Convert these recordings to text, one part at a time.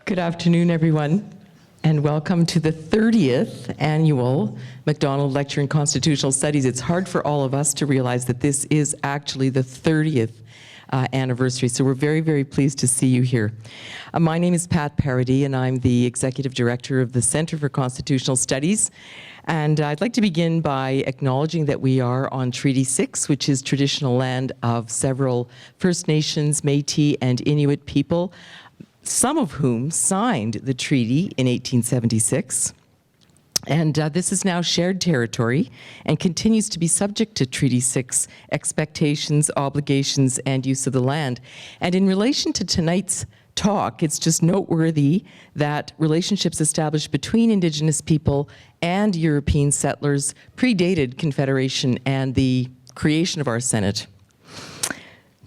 Good afternoon, everyone, and welcome to the 30th annual McDonald Lecture in Constitutional Studies. It's hard for all of us to realize that this is actually the 30th anniversary, so we're very, very pleased to see you here. My name is Pat Paradis, and I'm the Executive Director of the Center for Constitutional Studies. And I'd like to begin by acknowledging that we are on Treaty 6, which is traditional land of several First Nations, Métis, and Inuit people, some of whom signed the treaty in 1876. And this is now shared territory and continues to be subject to Treaty 6 expectations, obligations, and use of the land. And in relation to tonight's talk, it's just noteworthy that relationships established between Indigenous people and European settlers predated Confederation and the creation of our Senate.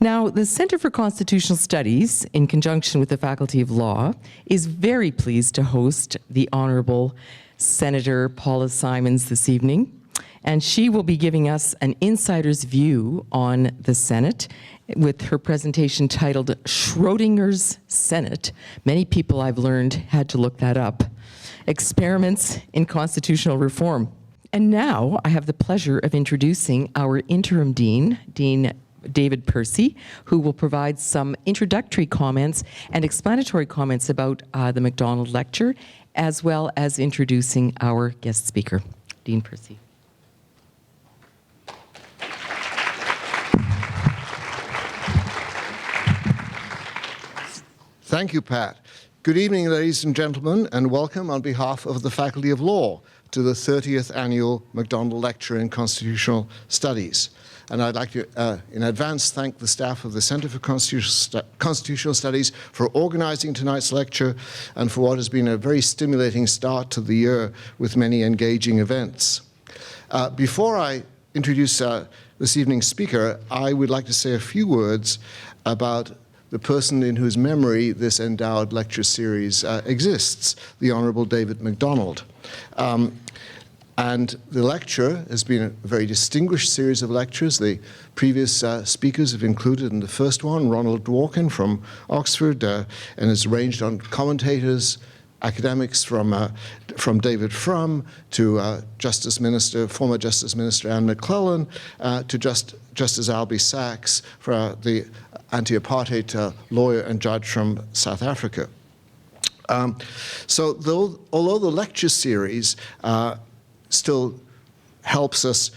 Now, the Center for Constitutional Studies, in conjunction with the Faculty of Law, is very pleased to host the Honourable Senator Paula Simons this evening, and she will be giving us an insider's view on the Senate with her presentation titled Schrodinger's Senate. Many people, I've learned, had to look that up. Experiments in Constitutional Reform. And now I have the pleasure of introducing our interim dean, Dean David Percy, who will provide some introductory comments and explanatory comments about the McDonald Lecture, as well as introducing our guest speaker. Dean Percy. Thank you, Pat. Good evening, ladies and gentlemen, and welcome on behalf of the Faculty of Law to the 30th Annual McDonald Lecture in Constitutional Studies. And I'd like to, in advance, thank the staff of the Center for Constitutional Studies for organizing tonight's lecture and for what has been a very stimulating start to the year with many engaging events. Before I introduce this evening's speaker, I would like to say a few words about the person in whose memory this endowed lecture series exists, the Honourable David McDonald. And the lecture has been a very distinguished series of lectures. The previous speakers have included in the first one Ronald Dworkin from Oxford, and is ranged on commentators, academics from David Frum to former Justice Minister Anne McClellan, to Justice Albie Sachs, for the anti-apartheid lawyer and judge from South Africa. Although the lecture series still helps us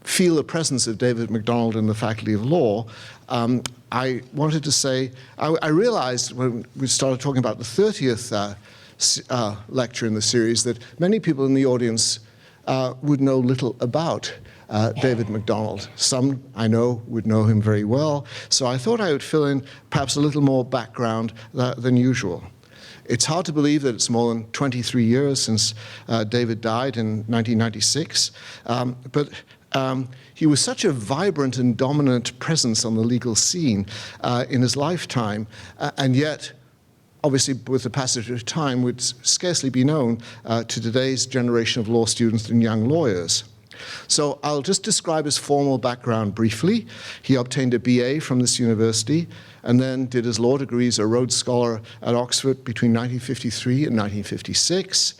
feel the presence of David McDonald in the Faculty of Law, I wanted to say, I realized when we started talking about the 30th lecture in the series that many people in the audience would know little about David McDonald. Some, I know, would know him very well, so I thought I would fill in perhaps a little more background than usual. It's hard to believe that it's more than 23 years since David died in 1996, but he was such a vibrant and dominant presence on the legal scene in his lifetime, and yet, obviously, with the passage of time, would scarcely be known to today's generation of law students and young lawyers. So I'll just describe his formal background briefly. He obtained a BA from this university and then did his law degree as a Rhodes Scholar at Oxford between 1953 and 1956.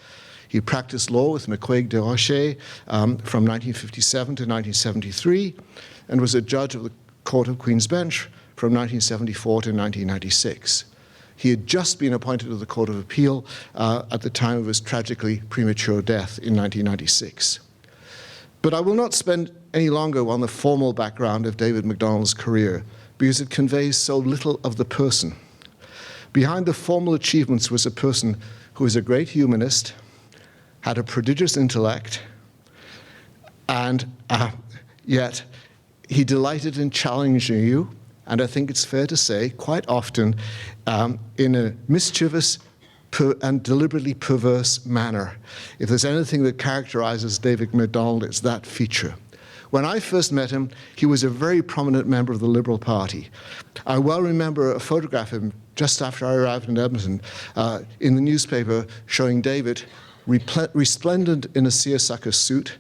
He practiced law with McQuaig de Rocher from 1957 to 1973 and was a judge of the Court of Queen's Bench from 1974 to 1996. He had just been appointed to the Court of Appeal at the time of his tragically premature death in 1996. But I will not spend any longer on the formal background of David McDonald's career because it conveys so little of the person. Behind the formal achievements was a person who was a great humanist, had a prodigious intellect, and yet he delighted in challenging you, and I think it's fair to say, quite often, in a mischievous and deliberately perverse manner. If there's anything that characterizes David McDonald, it's that feature. When I first met him, he was a very prominent member of the Liberal Party. I well remember a photograph of him just after I arrived in Edmonton in the newspaper showing David resplendent in a seersucker suit,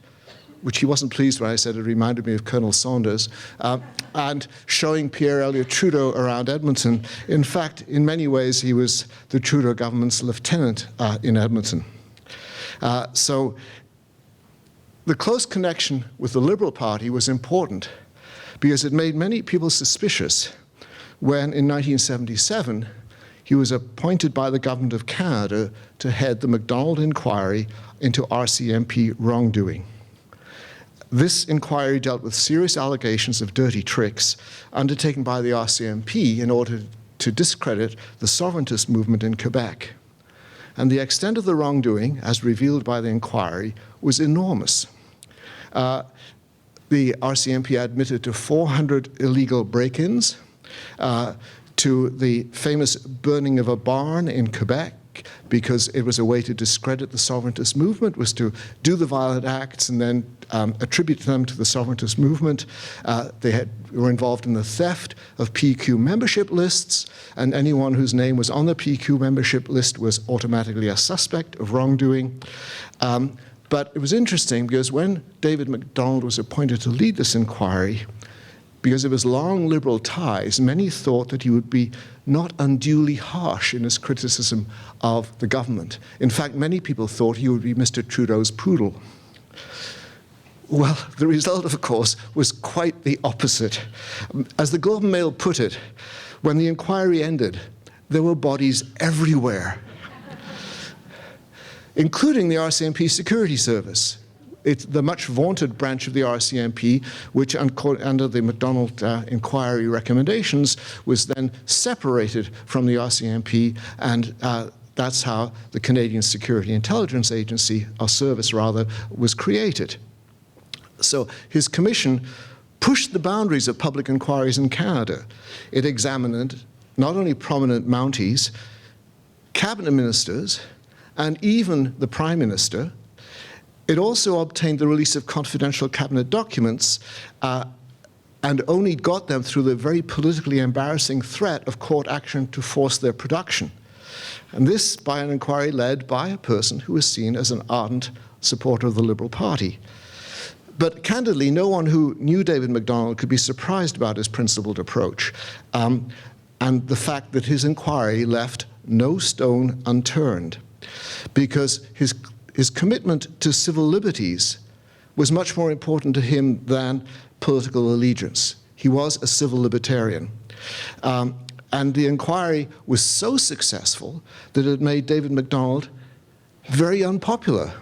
which he wasn't pleased when I said it reminded me of Colonel Saunders, and showing Pierre Elliott Trudeau around Edmonton. In fact, in many ways, he was the Trudeau government's lieutenant in Edmonton. So the close connection with the Liberal Party was important because it made many people suspicious when, in 1977, he was appointed by the government of Canada to head the McDonald inquiry into RCMP wrongdoing. This inquiry dealt with serious allegations of dirty tricks undertaken by the RCMP in order to discredit the sovereigntist movement in Quebec. And the extent of the wrongdoing, as revealed by the inquiry, was enormous. The RCMP admitted to 400 illegal break-ins, to the famous burning of a barn in Quebec, because it was a way to discredit the sovereigntist movement, was to do the violent acts and then attribute them to the sovereigntist movement. They were involved in the theft of PQ membership lists, and anyone whose name was on the PQ membership list was automatically a suspect of wrongdoing. But it was interesting because when David McDonald was appointed to lead this inquiry, because of his long Liberal ties, many thought that he would be not unduly harsh in his criticism of the government. In fact, many people thought he would be Mr. Trudeau's poodle. Well, the result, of course, was quite the opposite. As the Globe and Mail put it, when the inquiry ended, there were bodies everywhere, including the RCMP Security Service. It's the much vaunted branch of the RCMP, which under the McDonald inquiry recommendations was then separated from the RCMP, and that's how the Canadian Security Intelligence Agency, or service rather, was created. So his commission pushed the boundaries of public inquiries in Canada. It examined not only prominent Mounties, cabinet ministers, and even the Prime Minister. It also obtained the release of confidential cabinet documents and only got them through the very politically embarrassing threat of court action to force their production. And this by an inquiry led by a person who was seen as an ardent supporter of the Liberal Party. But candidly, no one who knew David McDonald could be surprised about his principled approach and the fact that his inquiry left no stone unturned, because his commitment to civil liberties was much more important to him than political allegiance. He was a civil libertarian. And the inquiry was so successful that it made David McDonald very unpopular.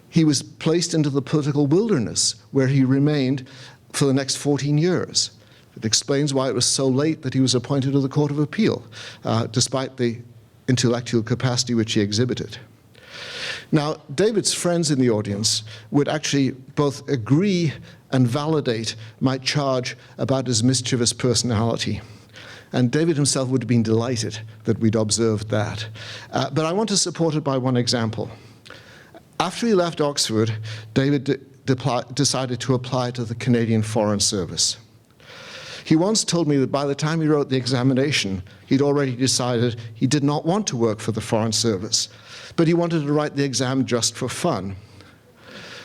He was placed into the political wilderness, where he remained for the next 14 years. It explains why it was so late that he was appointed to the Court of Appeal, despite the intellectual capacity which he exhibited. Now, David's friends in the audience would actually both agree and validate my charge about his mischievous personality. And David himself would have been delighted that we'd observed that. But I want to support it by one example. After he left Oxford, David decided to apply to the Canadian Foreign Service. He once told me that by the time he wrote the examination, he'd already decided he did not want to work for the Foreign Service, but he wanted to write the exam just for fun.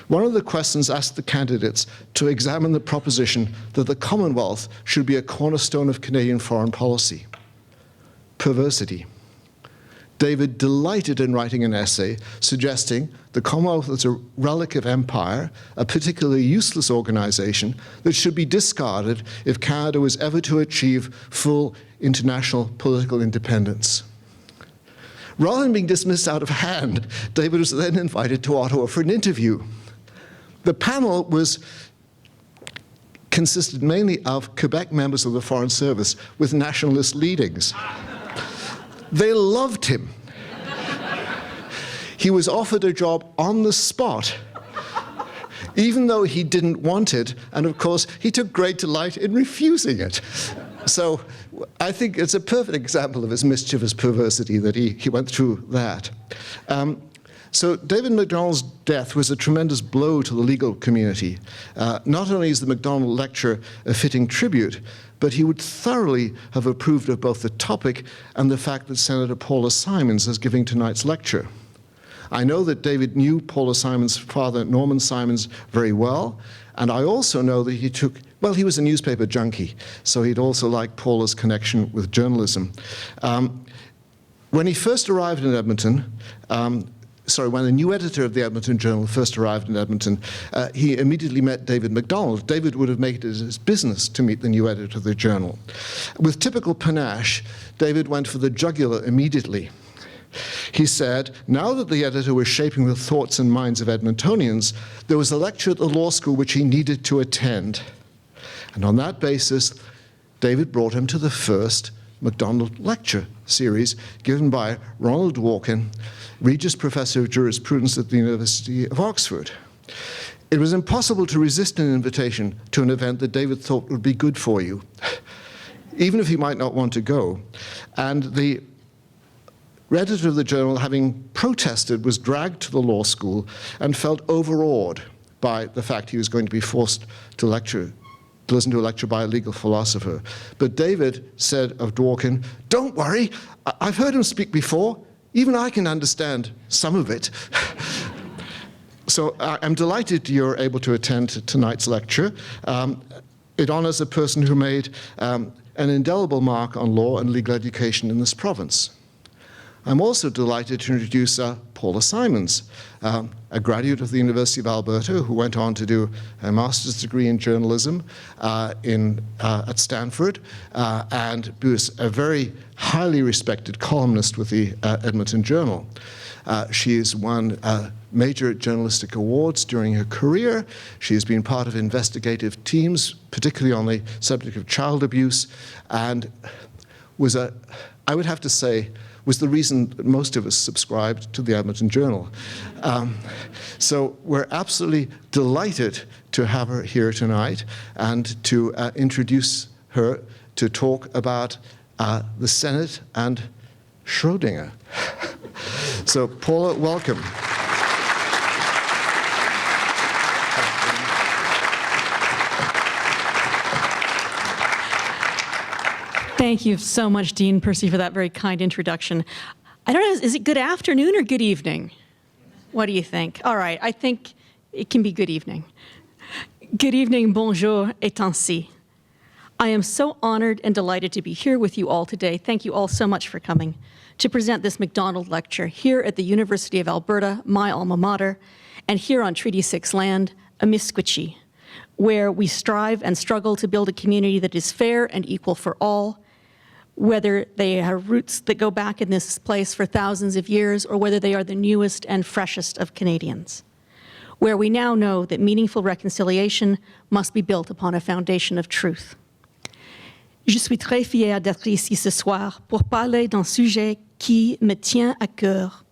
One of the questions asked the candidates to examine the proposition that the Commonwealth should be a cornerstone of Canadian foreign policy. Perversity. David delighted in writing an essay suggesting the Commonwealth is a relic of empire, a particularly useless organization that should be discarded if Canada was ever to achieve full international political independence. Rather than being dismissed out of hand, David was then invited to Ottawa for an interview. The panel consisted mainly of Quebec members of the Foreign Service with nationalist leanings. They loved him. He was offered a job on the spot, even though he didn't want it, and of course, he took great delight in refusing it. So I think it's a perfect example of his mischievous perversity that he went through that. So David McDonald's death was a tremendous blow to the legal community. Not only is the McDonald lecture a fitting tribute, but he would thoroughly have approved of both the topic and the fact that Senator Paula Simons is giving tonight's lecture. I know that David knew Paula Simons' father, Norman Simons, very well, and I also know that he was a newspaper junkie, so he'd also like Paula's connection with journalism. When he first arrived in Edmonton, when the new editor of the Edmonton Journal first arrived in Edmonton, he immediately met David McDonald. David would have made it his business to meet the new editor of the journal. With typical panache, David went for the jugular immediately. He said, now that the editor was shaping the thoughts and minds of Edmontonians, there was a lecture at the law school which he needed to attend. And on that basis, David brought him to the first McDonald lecture series given by Ronald Dworkin, Regius Professor of Jurisprudence at the University of Oxford. It was impossible to resist an invitation to an event that David thought would be good for you, even if he might not want to go. And the editor of the journal, having protested, was dragged to the law school and felt overawed by the fact he was going to be forced to listen to a lecture by a legal philosopher. But David said of Dworkin, "Don't worry, I've heard him speak before. Even I can understand some of it." So I'm delighted you're able to attend tonight's lecture. It honors a person who made an indelible mark on law and legal education in this province. I'm also delighted to introduce Paula Simons, a graduate of the University of Alberta who went on to do a master's degree in journalism at Stanford, and was a very highly respected columnist with the Edmonton Journal. She has won major journalistic awards during her career. She has been part of investigative teams, particularly on the subject of child abuse, and I would have to say, was the reason that most of us subscribed to the Edmonton Journal. So we're absolutely delighted to have her here tonight and to introduce her to talk about the Senate and Schrödinger. So Paula, welcome. Thank you so much, Dean Percy, for that very kind introduction. I don't know, is it good afternoon or good evening? What do you think? All right, I think it can be good evening. Good evening, bonjour et ainsi. I am so honored and delighted to be here with you all today. Thank you all so much for coming to present this McDonald Lecture here at the University of Alberta, my alma mater, and here on Treaty 6 land, Amiskwitchi, where we strive and struggle to build a community that is fair and equal for all, whether they have roots that go back in this place for thousands of years or whether they are the newest and freshest of Canadians, where we now know that meaningful reconciliation must be built upon a foundation of truth. Je suis très fière d'être ici ce soir pour parler d'un sujet qui me tient à cœur,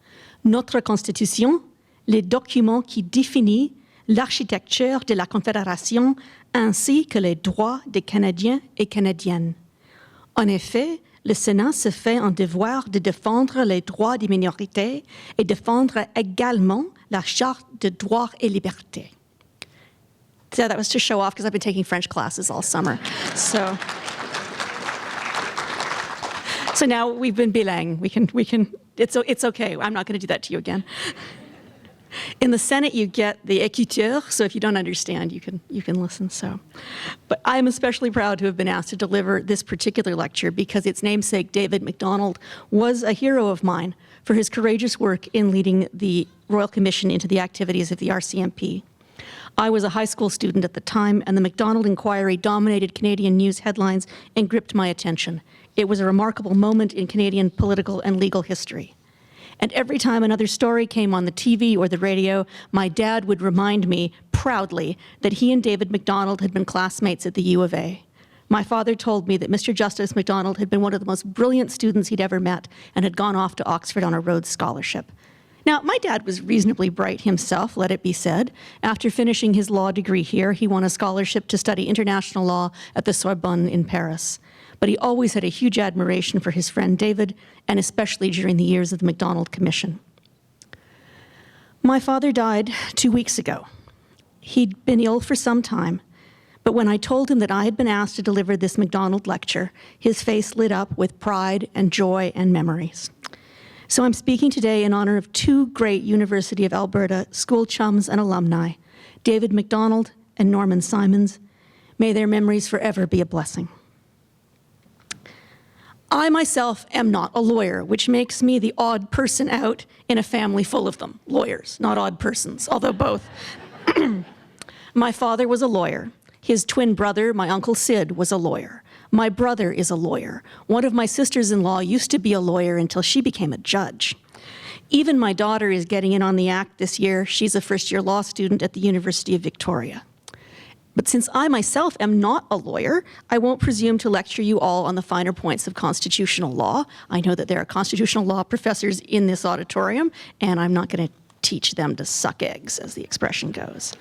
notre Constitution, les documents qui définissent l'architecture de la Confédération ainsi que les droits des Canadiens et Canadiennes. En effet, le Sénat se fait un devoir de défendre les droits des minorités et défendre également la Charte de droits et libertés. So that was to show off because I've been taking French classes all summer. So now we've been bilingue. It's okay. I'm not going to do that to you again. In the Senate, you get the écouteur, so if you don't understand, you can listen. But I'm especially proud to have been asked to deliver this particular lecture because its namesake, David McDonald, was a hero of mine for his courageous work in leading the Royal Commission into the activities of the RCMP. I was a high school student at the time, and the McDonald inquiry dominated Canadian news headlines and gripped my attention. It was a remarkable moment in Canadian political and legal history. And every time another story came on the TV or the radio, my dad would remind me proudly that he and David McDonald had been classmates at the U of A. My father told me that Mr. Justice McDonald had been one of the most brilliant students he'd ever met and had gone off to Oxford on a Rhodes Scholarship. Now, my dad was reasonably bright himself, let it be said. After finishing his law degree here, he won a scholarship to study international law at the Sorbonne in Paris. But he always had a huge admiration for his friend David, and especially during the years of the McDonald Commission. My father died 2 weeks ago. He'd been ill for some time, but when I told him that I had been asked to deliver this McDonald lecture, his face lit up with pride and joy and memories. So I'm speaking today in honor of two great University of Alberta school chums and alumni, David McDonald and Norman Simons. May their memories forever be a blessing. I myself am not a lawyer, which makes me the odd person out in a family full of them. Lawyers, not odd persons, although both. My father was a lawyer. His twin brother, my Uncle Sid, was a lawyer. My brother is a lawyer. One of my sisters-in-law used to be a lawyer until she became a judge. Even my daughter is getting in on the act this year. She's a first-year law student at the University of Victoria. But since I myself am not a lawyer, I won't presume to lecture you all on the finer points of constitutional law. I know that there are constitutional law professors in this auditorium, and I'm not going to teach them to suck eggs, as the expression goes.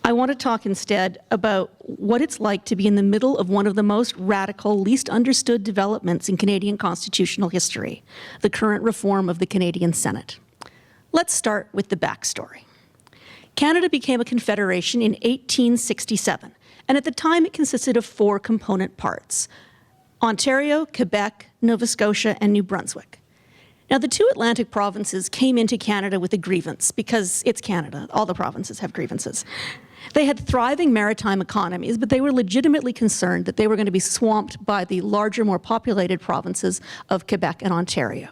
I want to talk instead about what it's like to be in the middle of one of the most radical, least understood developments in Canadian constitutional history, the current reform of the Canadian Senate. Let's start with the backstory. Canada became a confederation in 1867, and at the time it consisted of 4 component parts: Ontario, Quebec, Nova Scotia, and New Brunswick. Now, the 2 Atlantic provinces came into Canada with a grievance, because it's Canada. All the provinces have grievances. They had thriving maritime economies, but they were legitimately concerned that they were going to be swamped by the larger, more populated provinces of Quebec and Ontario.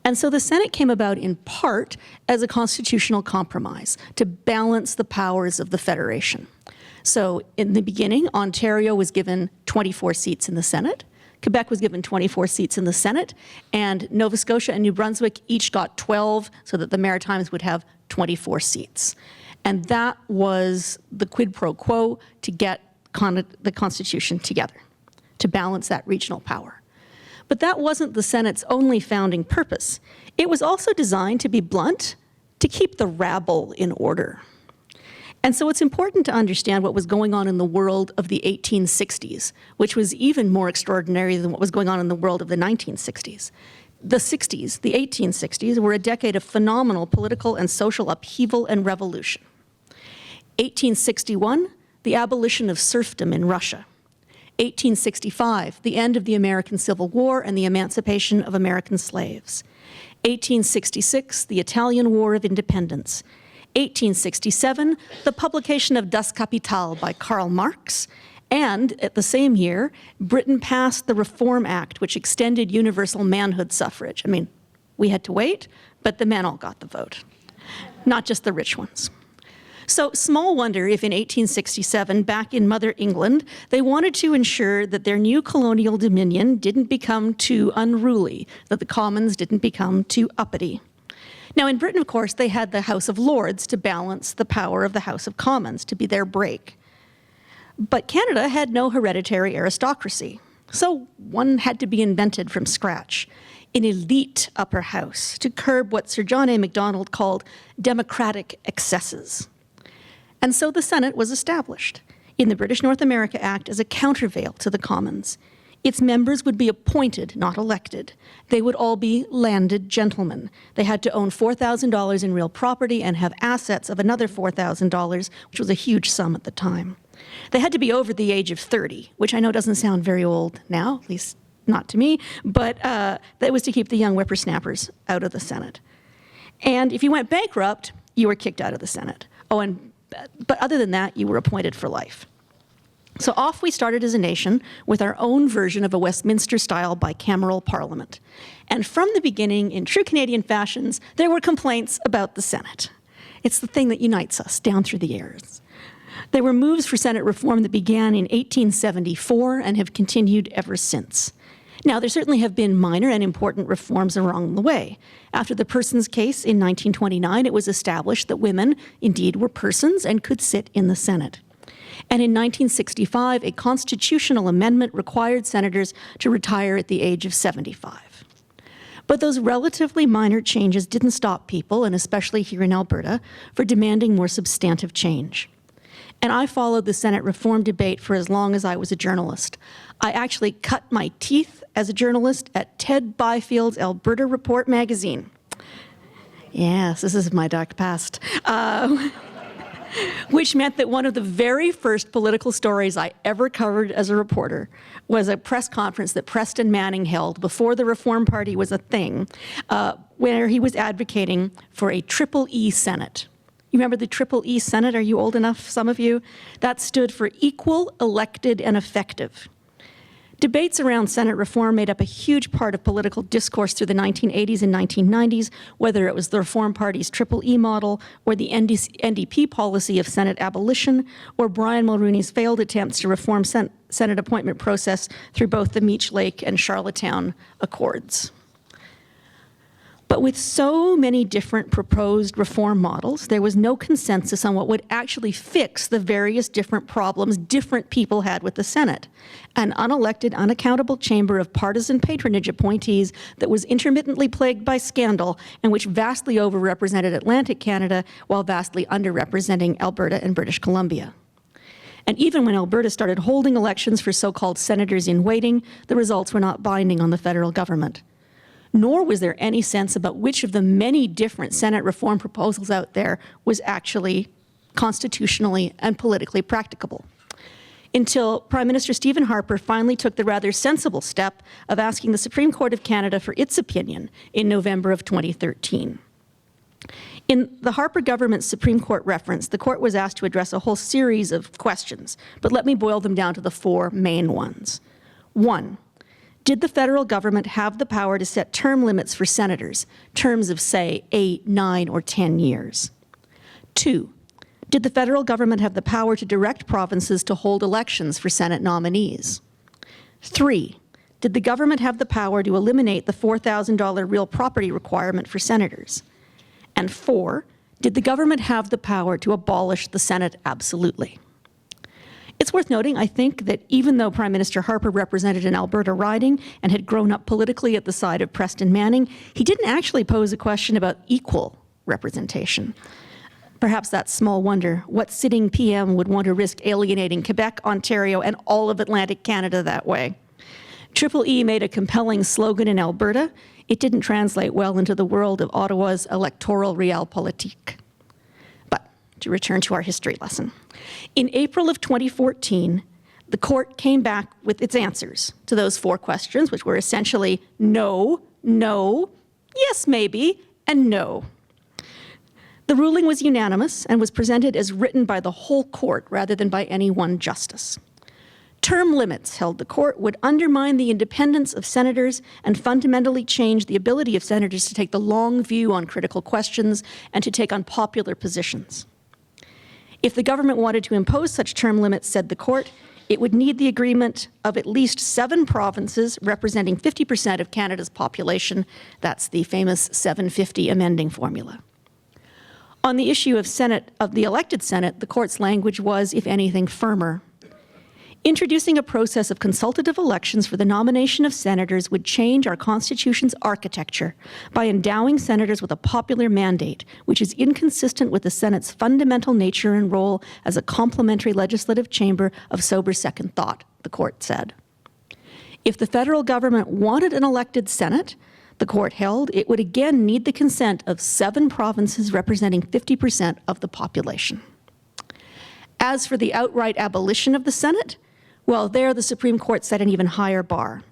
And so the Senate came about in part as a constitutional compromise to balance the powers of the Federation. So in the beginning, Ontario was given 24 seats in the Senate, Quebec was given 24 seats in the Senate, and Nova Scotia and New Brunswick each got 12, so that the Maritimes would have 24 seats. And that was the quid pro quo to get the Constitution together, to balance that regional power. But that wasn't the Senate's only founding purpose. It was also designed, to be blunt, to keep the rabble in order. And so it's important to understand what was going on in the world of the 1860s, which was even more extraordinary than what was going on in the world of the 1960s. The 60s, the 1860s, were a decade of phenomenal political and social upheaval and revolution. 1861, the abolition of serfdom in Russia. 1865, the end of the American Civil War and the emancipation of American slaves. 1866, the Italian War of Independence. 1867, the publication of Das Kapital by Karl Marx. And at the same year, Britain passed the Reform Act, which extended universal manhood suffrage. I mean, we had to wait, but the men all got the vote, not just the rich ones. So small wonder if in 1867, back in Mother England, they wanted to ensure that their new colonial dominion didn't become too unruly, that the Commons didn't become too uppity. Now in Britain, of course, they had the House of Lords to balance the power of the House of Commons, to be their brake. But Canada had no hereditary aristocracy, so one had to be invented from scratch. An elite upper house to curb what Sir John A. Macdonald called democratic excesses. And so the Senate was established in the British North America Act as a countervail to the Commons. Its members would be appointed, not elected. They would all be landed gentlemen. They had to own $4,000 in real property and have assets of another $4,000, which was a huge sum at the time. They had to be over the age of 30, which I know doesn't sound very old now, at least not to me, but that was to keep the young whippersnappers out of the Senate. And if you went bankrupt, you were kicked out of the Senate. But other than that, you were appointed for life. So off we started as a nation with our own version of a Westminster-style bicameral parliament. And from the beginning, in true Canadian fashions, there were complaints about the Senate. It's the thing that unites us down through the years. There were moves for Senate reform that began in 1874 and have continued ever since. Now, there certainly have been minor and important reforms along the way. After the Persons case in 1929, it was established that women indeed were persons and could sit in the Senate. And in 1965, a constitutional amendment required senators to retire at the age of 75. But those relatively minor changes didn't stop people, and especially here in Alberta, for demanding more substantive change. And I followed the Senate reform debate for as long as I was a journalist. I actually cut my teeth as a journalist at Ted Byfield's Alberta Report magazine. Yes, this is my dark past. which meant that one of the very first political stories I ever covered as a reporter was a press conference that Preston Manning held before the Reform Party was a thing, where he was advocating for a triple E Senate. You remember the triple E Senate? Are you old enough, some of you? That stood for equal, elected, and effective. Debates around Senate reform made up a huge part of political discourse through the 1980s and 1990s, whether it was the Reform Party's Triple E model, or the NDP policy of Senate abolition, or Brian Mulroney's failed attempts to reform Senate appointment process through both the Meech Lake and Charlottetown Accords. But with so many different proposed reform models, there was no consensus on what would actually fix the various different problems different people had with the Senate. An unelected, unaccountable chamber of partisan patronage appointees that was intermittently plagued by scandal and which vastly overrepresented Atlantic Canada while vastly underrepresenting Alberta and British Columbia. And even when Alberta started holding elections for so-called senators in waiting, the results were not binding on the federal government. Nor was there any sense about which of the many different Senate reform proposals out there was actually constitutionally and politically practicable. Until Prime Minister Stephen Harper finally took the rather sensible step of asking the Supreme Court of Canada for its opinion in November of 2013. In the Harper government's Supreme Court reference, the court was asked to address a whole series of questions, but let me boil them down to the four main ones. 1. Did the federal government have the power to set term limits for senators, terms of, say, 8, 9, or 10 years? 2, did the federal government have the power to direct provinces to hold elections for Senate nominees? 3, did the government have the power to eliminate the $4,000 real property requirement for senators? And 4, did the government have the power to abolish the Senate absolutely? It's worth noting, I think, that even though Prime Minister Harper represented an Alberta riding and had grown up politically at the side of Preston Manning, he didn't actually pose a question about equal representation. Perhaps that's small wonder. What sitting PM would want to risk alienating Quebec, Ontario, and all of Atlantic Canada that way? Triple E made a compelling slogan in Alberta. It didn't translate well into the world of Ottawa's electoral realpolitik. But to return to our history lesson. In April of 2014, the court came back with its answers to those four questions, which were essentially no, no, yes, maybe, and no. The ruling was unanimous and was presented as written by the whole court rather than by any one justice. Term limits, held the court, would undermine the independence of senators and fundamentally change the ability of senators to take the long view on critical questions and to take unpopular positions. If the government wanted to impose such term limits, said the court, it would need the agreement of at least 7 provinces representing 50% of Canada's population. That's the famous 750 amending formula. On the issue of the elected Senate, the court's language was, if anything, firmer. Introducing a process of consultative elections for the nomination of senators would change our Constitution's architecture by endowing senators with a popular mandate, which is inconsistent with the Senate's fundamental nature and role as a complementary legislative chamber of sober second thought, the court said. If the federal government wanted an elected Senate, the court held, it would again need the consent of 7 provinces representing 50% of the population. As for the outright abolition of the Senate, well, there the Supreme Court set an even higher bar.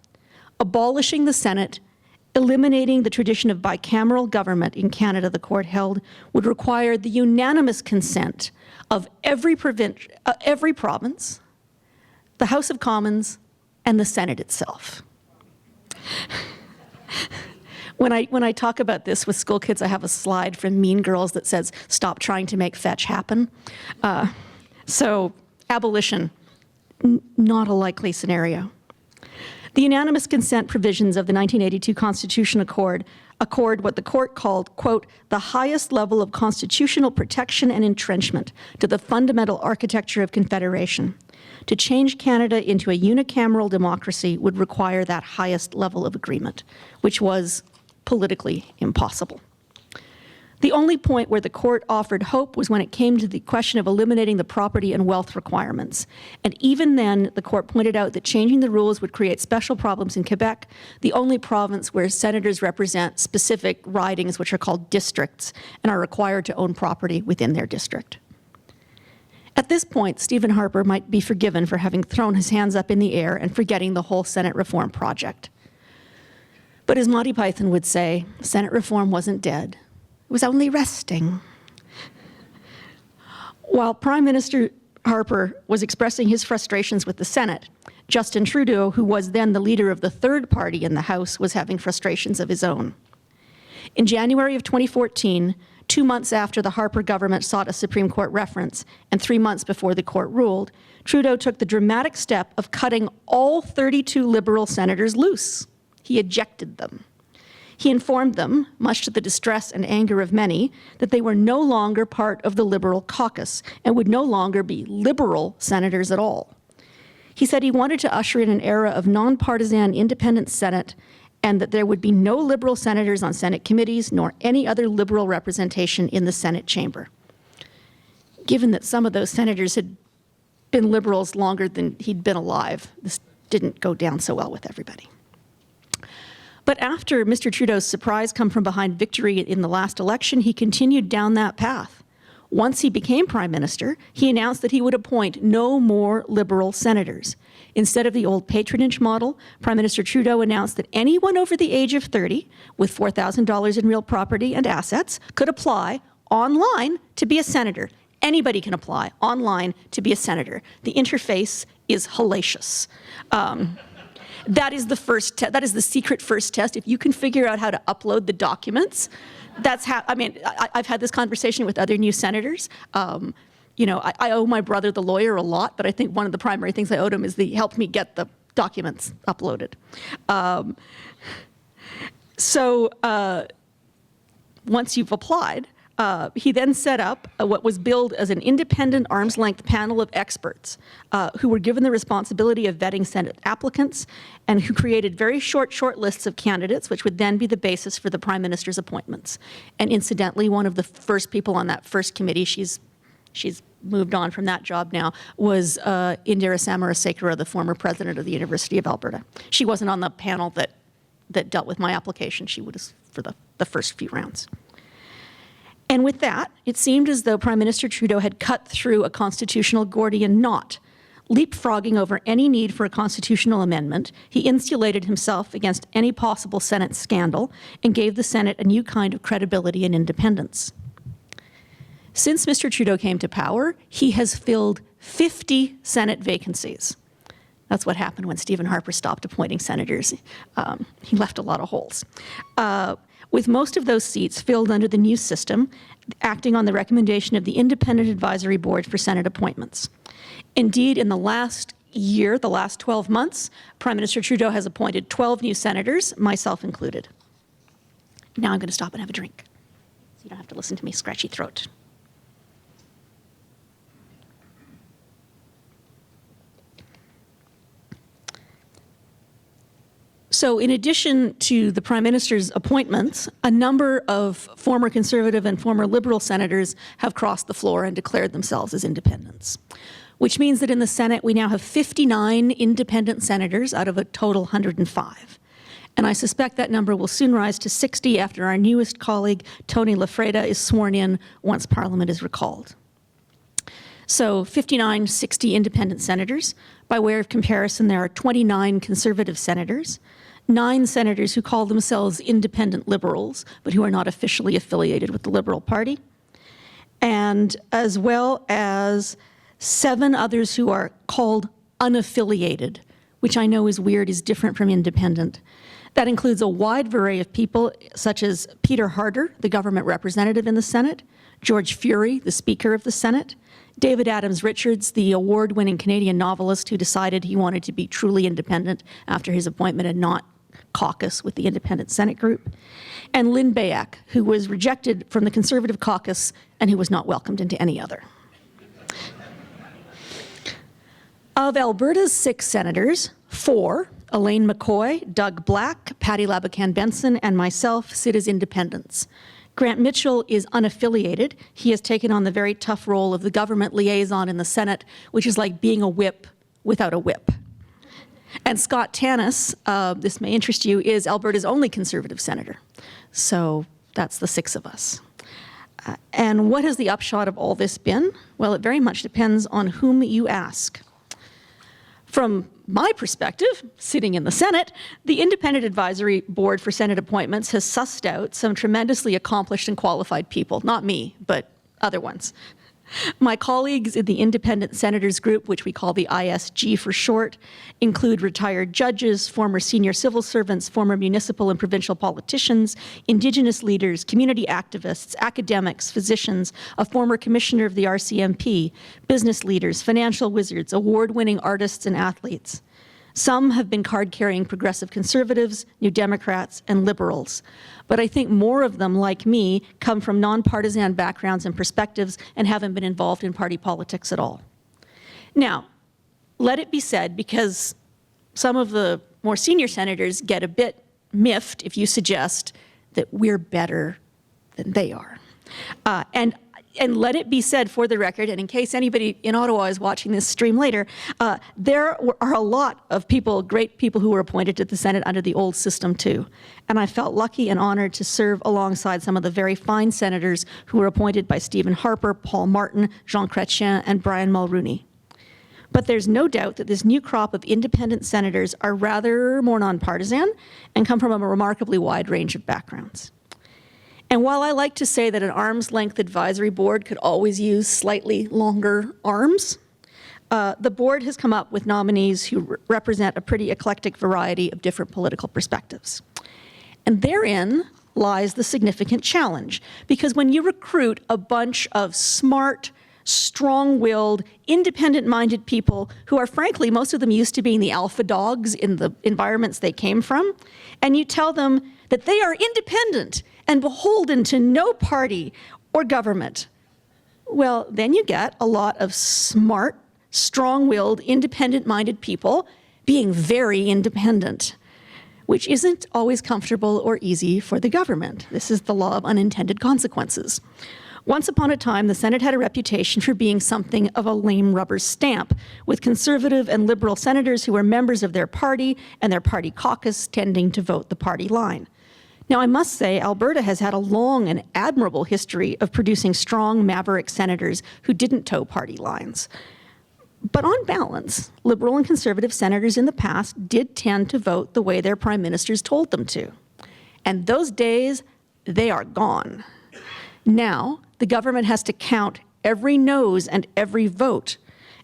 Abolishing the Senate, eliminating the tradition of bicameral government in Canada, the court held, would require the unanimous consent of every province, the House of Commons, and the Senate itself. When I talk about this with school kids, I have a slide from Mean Girls that says, "Stop trying to make fetch happen." So abolition, not a likely scenario. The unanimous consent provisions of the 1982 Constitution accord what the court called, quote, the highest level of constitutional protection and entrenchment to the fundamental architecture of Confederation. To change Canada into a unicameral democracy would require that highest level of agreement, which was politically impossible. The only point where the court offered hope was when it came to the question of eliminating the property and wealth requirements. And even then, the court pointed out that changing the rules would create special problems in Quebec, the only province where senators represent specific ridings, which are called districts, and are required to own property within their district. At this point, Stephen Harper might be forgiven for having thrown his hands up in the air and forgetting the whole Senate reform project. But as Monty Python would say, Senate reform wasn't dead. It was only resting. While Prime Minister Harper was expressing his frustrations with the Senate, Justin Trudeau, who was then the leader of the third party in the House, was having frustrations of his own. In January of 2014, 2 months after the Harper government sought a Supreme Court reference, and 3 months before the court ruled, Trudeau took the dramatic step of cutting all 32 Liberal senators loose. He ejected them. He informed them, much to the distress and anger of many, that they were no longer part of the Liberal caucus and would no longer be Liberal senators at all. He said he wanted to usher in an era of nonpartisan independent Senate and that there would be no Liberal senators on Senate committees nor any other Liberal representation in the Senate chamber. Given that some of those senators had been Liberals longer than he'd been alive, this didn't go down so well with everybody. But after Mr. Trudeau's surprise come-from-behind victory in the last election, he continued down that path. Once he became Prime Minister, he announced that he would appoint no more Liberal senators. Instead of the old patronage model, Prime Minister Trudeau announced that anyone over the age of 30 with $4,000 in real property and assets could apply online to be a senator. Anybody can apply online to be a senator. The interface is hellacious. That is the first that is the secret first test. If you can figure out how to upload the documents, that's how, I mean, I've had this conversation with other new senators. You know, I owe my brother, the lawyer, a lot, but I think one of the primary things I owed him is he helped me get the documents uploaded. Once you've applied, he then set up what was billed as an independent arm's-length panel of experts who were given the responsibility of vetting Senate applicants and who created very short lists of candidates, which would then be the basis for the Prime Minister's appointments. And incidentally, one of the first people on that first committee, she's moved on from that job now, was Indira Samarasekera, the former president of the University of Alberta. She wasn't on the panel that dealt with my application. She was for the first few rounds. And with that, it seemed as though Prime Minister Trudeau had cut through a constitutional Gordian knot. Leapfrogging over any need for a constitutional amendment, he insulated himself against any possible Senate scandal and gave the Senate a new kind of credibility and independence. Since Mr. Trudeau came to power, he has filled 50 Senate vacancies. That's what happened when Stephen Harper stopped appointing senators. He left a lot of holes. With most of those seats filled under the new system, acting on the recommendation of the Independent Advisory Board for Senate appointments. Indeed, in the last year, the last 12 months, Prime Minister Trudeau has appointed 12 new senators, myself included. Now I'm going to stop and have a drink, so you don't have to listen to me scratchy throat. So in addition to the Prime Minister's appointments, a number of former Conservative and former Liberal senators have crossed the floor and declared themselves as independents, which means that in the Senate we now have 59 independent senators out of a total 105. And I suspect that number will soon rise to 60 after our newest colleague, Tony Lafreda, is sworn in once Parliament is recalled. So 59, 60 independent senators. By way of comparison, there are 29 Conservative senators, 9 senators who call themselves independent Liberals, but who are not officially affiliated with the Liberal Party, and as well as 7 others who are called unaffiliated, which I know is weird, is different from independent. That includes a wide array of people, such as Peter Harder, the government representative in the Senate, George Fury, the Speaker of the Senate, David Adams Richards, the award-winning Canadian novelist who decided he wanted to be truly independent after his appointment and not caucus with the independent Senate group, and Lynn Bayak, who was rejected from the Conservative caucus and who was not welcomed into any other. Of Alberta's 6 senators, 4, Elaine McCoy, Doug Black, Patty Labakan-Benson, and myself, sit as independents. Grant Mitchell is unaffiliated. He has taken on the very tough role of the government liaison in the Senate, which is like being a whip without a whip. And Scott Tannis, this may interest you, is Alberta's only Conservative senator. So that's the 6 of us. And what has the upshot of all this been? Well, it very much depends on whom you ask. From my perspective, sitting in the Senate, the Independent Advisory Board for Senate appointments has sussed out some tremendously accomplished and qualified people. Not me, but other ones. My colleagues in the Independent Senators Group, which we call the ISG for short, include retired judges, former senior civil servants, former municipal and provincial politicians, Indigenous leaders, community activists, academics, physicians, a former commissioner of the RCMP, business leaders, financial wizards, award-winning artists and athletes. Some have been card-carrying progressive conservatives, New Democrats, and liberals. But I think more of them, like me, come from nonpartisan backgrounds and perspectives and haven't been involved in party politics at all. Now, let it be said, because some of the more senior senators get a bit miffed if you suggest that we're better than they are. And let it be said for the record, and in case anybody in Ottawa is watching this stream later, there are a lot of people, great people who were appointed to the Senate under the old system too. And I felt lucky and honored to serve alongside some of the very fine senators who were appointed by Stephen Harper, Paul Martin, Jean Chrétien, and Brian Mulroney. But there's no doubt that this new crop of independent senators are rather more nonpartisan and come from a remarkably wide range of backgrounds. And while I like to say that an arm's-length advisory board could always use slightly longer arms, the board has come up with nominees who represent a pretty eclectic variety of different political perspectives. And therein lies the significant challenge, because when you recruit a bunch of smart, strong-willed, independent-minded people who are, frankly, most of them used to being the alpha dogs in the environments they came from, and you tell them that they are independent and beholden to no party or government, well, then you get a lot of smart, strong-willed, independent-minded people being very independent, which isn't always comfortable or easy for the government. This is the law of unintended consequences. Once upon a time, the Senate had a reputation for being something of a lame rubber stamp, with conservative and liberal senators who were members of their party and their party caucus tending to vote the party line. Now, I must say, Alberta has had a long and admirable history of producing strong, maverick senators who didn't toe party lines. But on balance, Liberal and Conservative senators in the past did tend to vote the way their prime ministers told them to. And those days, they are gone. Now, the government has to count every nose and every vote,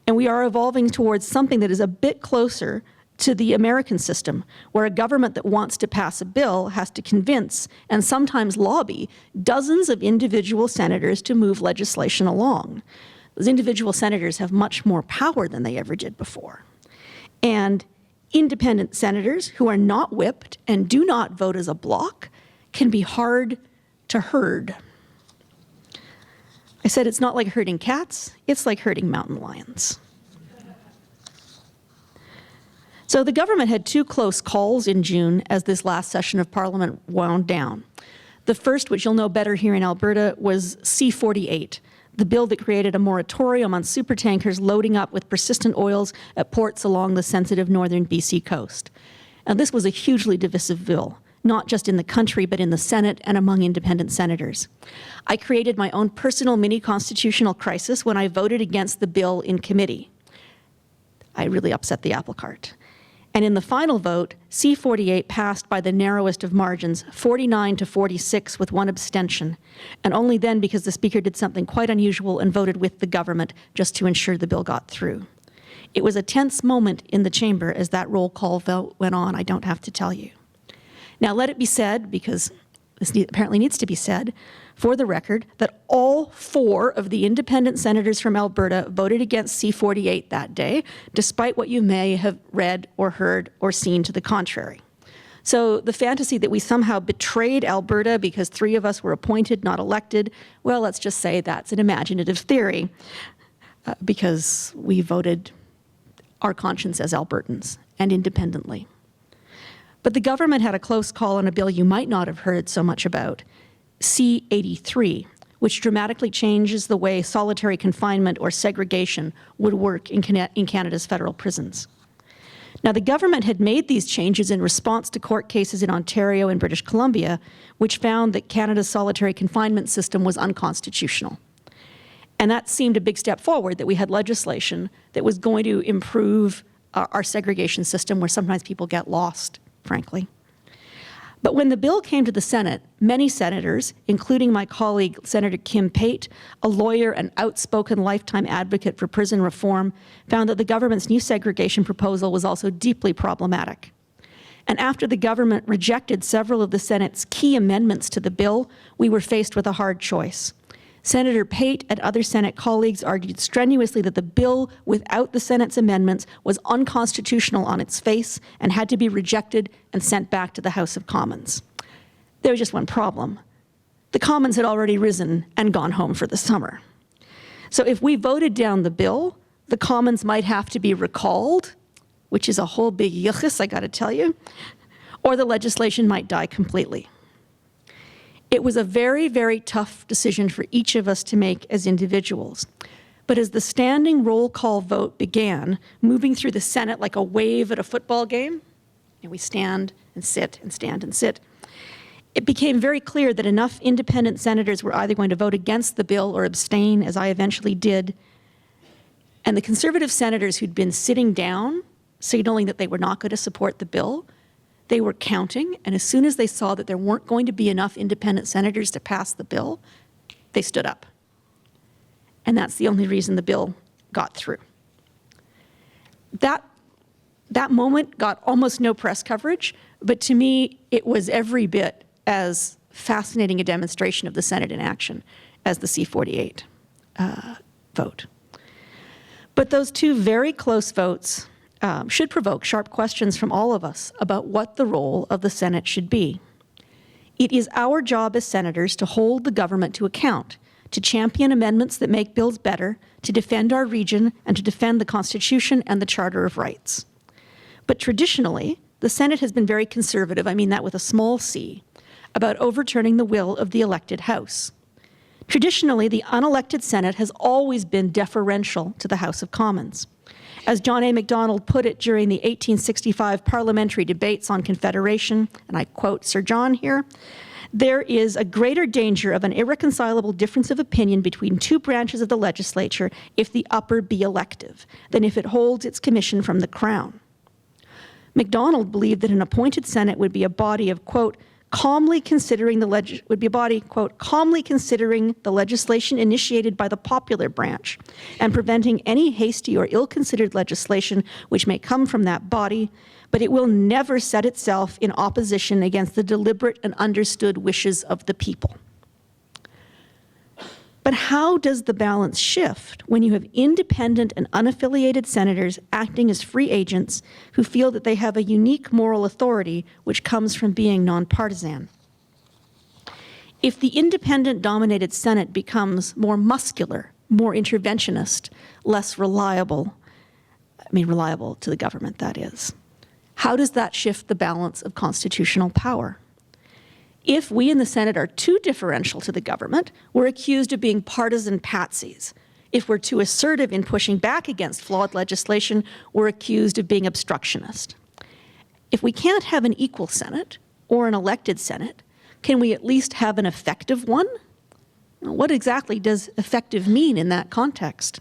and we are evolving towards something that is a bit closer to the American system, where a government that wants to pass a bill has to convince and sometimes lobby dozens of individual senators to move legislation along. Those individual senators have much more power than they ever did before. And independent senators who are not whipped and do not vote as a bloc can be hard to herd. I said it's not like herding cats, it's like herding mountain lions. So the government had two close calls in June as this last session of Parliament wound down. The first, which you'll know better here in Alberta, was C-48, the bill that created a moratorium on supertankers loading up with persistent oils at ports along the sensitive northern BC coast. And this was a hugely divisive bill, not just in the country, but in the Senate and among independent senators. I created my own personal mini-constitutional crisis when I voted against the bill in committee. I really upset the apple cart. And in the final vote, C-48 passed by the narrowest of margins, 49 to 46 with one abstention, and only then because the Speaker did something quite unusual and voted with the government just to ensure the bill got through. It was a tense moment in the chamber as that roll call vote went on, I don't have to tell you. Now let it be said, because this apparently needs to be said, for the record, that all 4 of the independent senators from Alberta voted against C-48 that day, despite what you may have read or heard or seen to the contrary. So the fantasy that we somehow betrayed Alberta because 3 of us were appointed, not elected, well, let's just say that's an imaginative theory, because we voted our conscience as Albertans and independently. But the government had a close call on a bill you might not have heard so much about, C-83, which dramatically changes the way solitary confinement or segregation would work in Canada's federal prisons. Now, the government had made these changes in response to court cases in Ontario and British Columbia, which found that Canada's solitary confinement system was unconstitutional. And that seemed a big step forward, that we had legislation that was going to improve our segregation system, where sometimes people get lost, frankly. But when the bill came to the Senate, many senators, including my colleague Senator Kim Pate, a lawyer and outspoken lifetime advocate for prison reform, found that the government's new segregation proposal was also deeply problematic. And after the government rejected several of the Senate's key amendments to the bill, we were faced with a hard choice. Senator Pate and other Senate colleagues argued strenuously that the bill, without the Senate's amendments, was unconstitutional on its face and had to be rejected and sent back to the House of Commons. There was just one problem. The Commons had already risen and gone home for the summer. So if we voted down the bill, the Commons might have to be recalled, which is a whole big yuchus, I gotta tell you, or the legislation might die completely. It was a very, very tough decision for each of us to make as individuals. But as the standing roll call vote began, moving through the Senate like a wave at a football game, and we stand and sit and stand and sit, it became very clear that enough independent senators were either going to vote against the bill or abstain, as I eventually did. And the Conservative senators who'd been sitting down, signaling that they were not going to support the bill, they were counting, and as soon as they saw that there weren't going to be enough independent senators to pass the bill, they stood up. And that's the only reason the bill got through. That moment got almost no press coverage, but to me, it was every bit as fascinating a demonstration of the Senate in action as the C-48 vote. But those two very close votes should provoke sharp questions from all of us about what the role of the Senate should be. It is our job as senators to hold the government to account, to champion amendments that make bills better, to defend our region, and to defend the Constitution and the Charter of Rights. But traditionally, the Senate has been very conservative, I mean that with a small c, about overturning the will of the elected House. Traditionally, the unelected Senate has always been deferential to the House of Commons. As John A. McDonald put it during the 1865 parliamentary debates on Confederation, and I quote Sir John here, "There is a greater danger of an irreconcilable difference of opinion between two branches of the legislature if the upper be elective, than if it holds its commission from the Crown." McDonald believed that an appointed Senate would be a body of, quote, calmly considering the legislation initiated by the popular branch and preventing any hasty or ill-considered legislation which may come from that body, but it will never set itself in opposition against the deliberate and understood wishes of the people. But how does the balance shift when you have independent and unaffiliated senators acting as free agents who feel that they have a unique moral authority which comes from being nonpartisan? If the independent-dominated Senate becomes more muscular, more interventionist, less reliable to the government, that is, how does that shift the balance of constitutional power? If we in the Senate are too differential to the government, we're accused of being partisan patsies. If we're too assertive in pushing back against flawed legislation, we're accused of being obstructionist. If we can't have an equal Senate or an elected Senate, can we at least have an effective one? What exactly does effective mean in that context?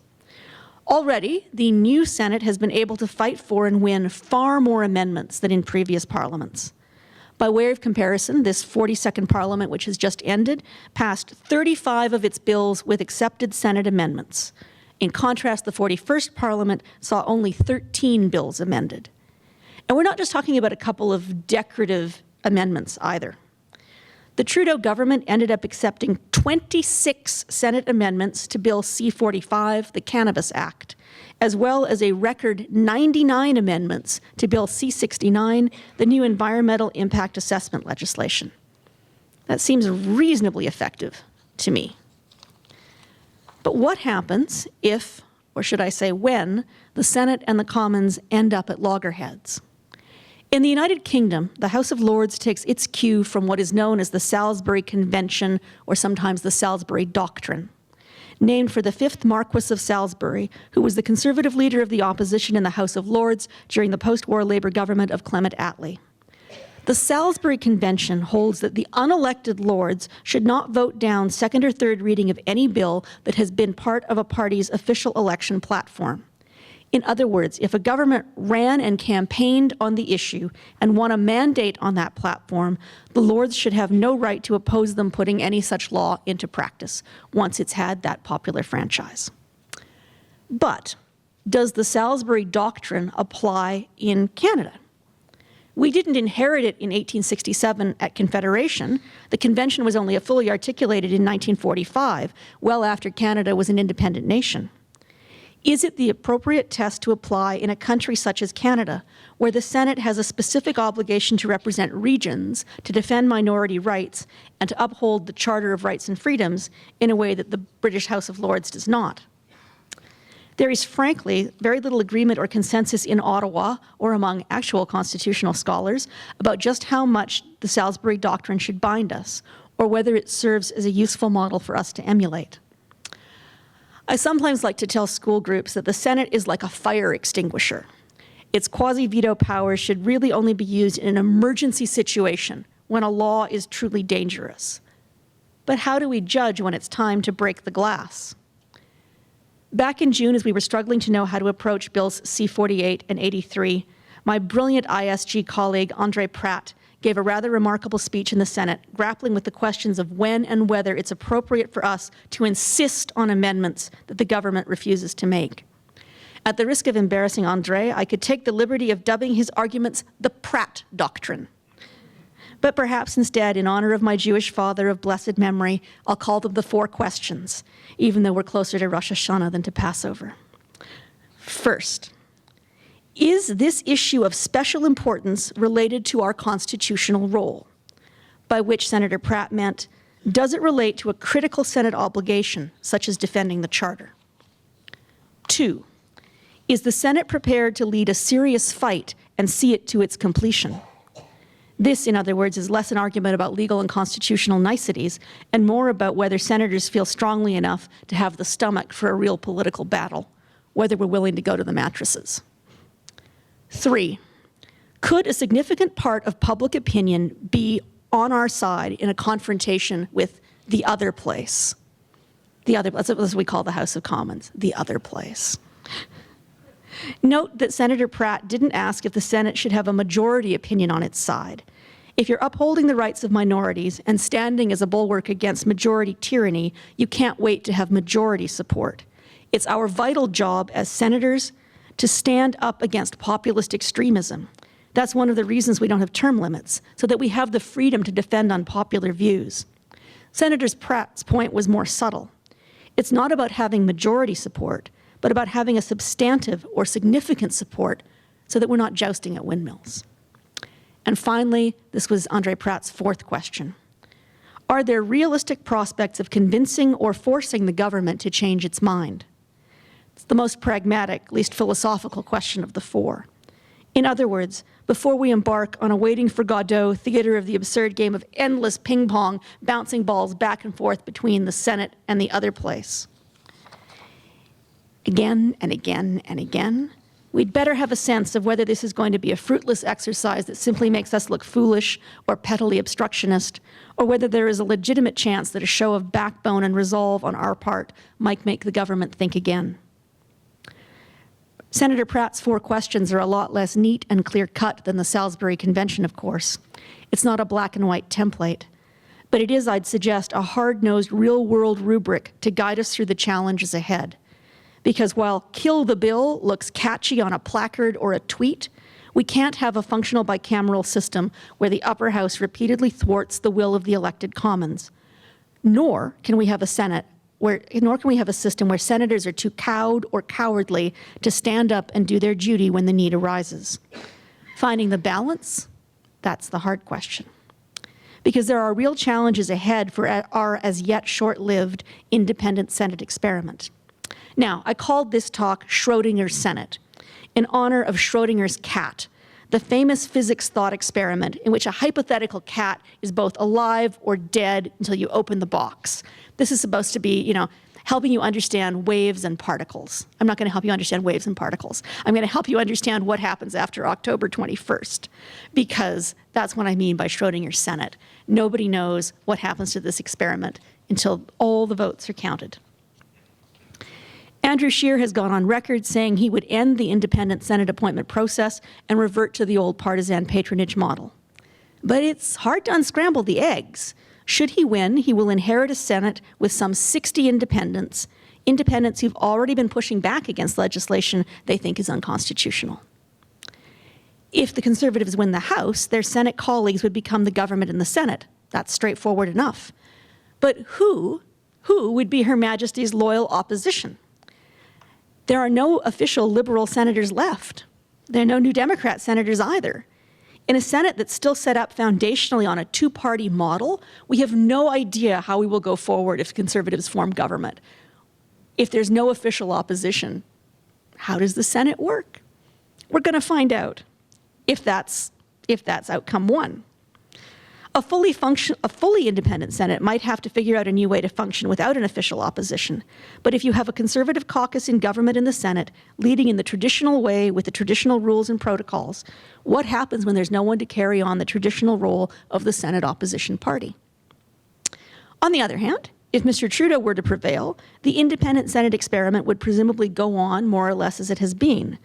Already, the new Senate has been able to fight for and win far more amendments than in previous parliaments. By way of comparison, this 42nd Parliament, which has just ended, passed 35 of its bills with accepted Senate amendments. In contrast, the 41st Parliament saw only 13 bills amended. And we're not just talking about a couple of decorative amendments either. The Trudeau government ended up accepting 26 Senate amendments to Bill C-45, the Cannabis Act, as well as a record 99 amendments to Bill C-69, the new environmental impact assessment legislation. That seems reasonably effective to me. But what happens if, or should I say when, the Senate and the Commons end up at loggerheads? In the United Kingdom, the House of Lords takes its cue from what is known as the Salisbury Convention, or sometimes the Salisbury Doctrine. named for the 5th Marquess of Salisbury, who was the Conservative leader of the opposition in the House of Lords during the post-war Labour government of Clement Attlee. The Salisbury Convention holds that the unelected Lords should not vote down second or third reading of any bill that has been part of a party's official election platform. In other words, if a government ran and campaigned on the issue and won a mandate on that platform, the Lords should have no right to oppose them putting any such law into practice once it's had that popular franchise. But does the Salisbury Doctrine apply in Canada? We didn't inherit it in 1867 at Confederation. The convention was only fully articulated in 1945, well after Canada was an independent nation. Is it the appropriate test to apply in a country such as Canada, where the Senate has a specific obligation to represent regions, to defend minority rights, and to uphold the Charter of Rights and Freedoms in a way that the British House of Lords does not? There is, frankly, very little agreement or consensus in Ottawa or among actual constitutional scholars about just how much the Salisbury Doctrine should bind us, or whether it serves as a useful model for us to emulate. I sometimes like to tell school groups that the Senate is like a fire extinguisher. Its quasi-veto powers should really only be used in an emergency situation when a law is truly dangerous. But how do we judge when it's time to break the glass? Back in June, as we were struggling to know how to approach Bills C-48 and 83, my brilliant ISG colleague, Andre Pratt, gave a rather remarkable speech in the Senate, grappling with the questions of when and whether it's appropriate for us to insist on amendments that the government refuses to make. At the risk of embarrassing Andre, I could take the liberty of dubbing his arguments the Pratt Doctrine. But perhaps instead, in honor of my Jewish father of blessed memory, I'll call them the 4 questions, even though we're closer to Rosh Hashanah than to Passover. First, is this issue of special importance related to our constitutional role? By which Senator Pratt meant, does it relate to a critical Senate obligation, such as defending the Charter? 2, is the Senate prepared to lead a serious fight and see it to its completion? This, in other words, is less an argument about legal and constitutional niceties and more about whether senators feel strongly enough to have the stomach for a real political battle, whether we're willing to go to the mattresses. 3, could a significant part of public opinion be on our side in a confrontation with the other place? That's what we call the House of Commons, the other place. Note that Senator Pratt didn't ask if the Senate should have a majority opinion on its side. If you're upholding the rights of minorities and standing as a bulwark against majority tyranny, you can't wait to have majority support. It's our vital job as senators to stand up against populist extremism. That's one of the reasons we don't have term limits, so that we have the freedom to defend unpopular views. Senator Pratt's point was more subtle. It's not about having majority support, but about having a substantive or significant support so that we're not jousting at windmills. And finally, this was Andre Pratt's 4th question. Are there realistic prospects of convincing or forcing the government to change its mind? It's the most pragmatic, least philosophical question of the 4. In other words, before we embark on a waiting for Godot theater of the absurd game of endless ping pong, bouncing balls back and forth between the Senate and the other place. Again and again and again, we'd better have a sense of whether this is going to be a fruitless exercise that simply makes us look foolish or pettily obstructionist, or whether there is a legitimate chance that a show of backbone and resolve on our part might make the government think again. Senator Pratt's 4 questions are a lot less neat and clear-cut than the Salisbury Convention, of course. It's not a black and white template, but it is, I'd suggest, a hard-nosed, real-world rubric to guide us through the challenges ahead. Because while kill the bill looks catchy on a placard or a tweet, we can't have a functional bicameral system where the upper house repeatedly thwarts the will of the elected commons. Nor can we have a system where senators are too cowed or cowardly to stand up and do their duty when the need arises. Finding the balance, that's the hard question. Because there are real challenges ahead for our as yet short-lived independent Senate experiment. Now, I called this talk Schrodinger's Senate, in honor of Schrodinger's cat, the famous physics thought experiment in which a hypothetical cat is both alive or dead until you open the box. This is supposed to be, helping you understand waves and particles. I'm not going to help you understand waves and particles. I'm going to help you understand what happens after October 21st, because that's what I mean by Schrodinger's Senate. Nobody knows what happens to this experiment until all the votes are counted. Andrew Scheer has gone on record saying he would end the independent Senate appointment process and revert to the old partisan patronage model. But it's hard to unscramble the eggs. Should he win, he will inherit a Senate with some 60 independents who've already been pushing back against legislation they think is unconstitutional. If the Conservatives win the House, their Senate colleagues would become the government in the Senate. That's straightforward enough. But who would be Her Majesty's loyal opposition? There are no official Liberal senators left. There are no New Democrat senators either. In a Senate that's still set up foundationally on a two-party model, we have no idea how we will go forward if Conservatives form government. If there's no official opposition, how does the Senate work? We're going to find out if that's outcome one. A fully independent Senate might have to figure out a new way to function without an official opposition. But if you have a Conservative caucus in government in the Senate, leading in the traditional way with the traditional rules and protocols, what happens when there's no one to carry on the traditional role of the Senate opposition party? On the other hand, if Mr. Trudeau were to prevail, the independent Senate experiment would presumably go on more or less as it has been.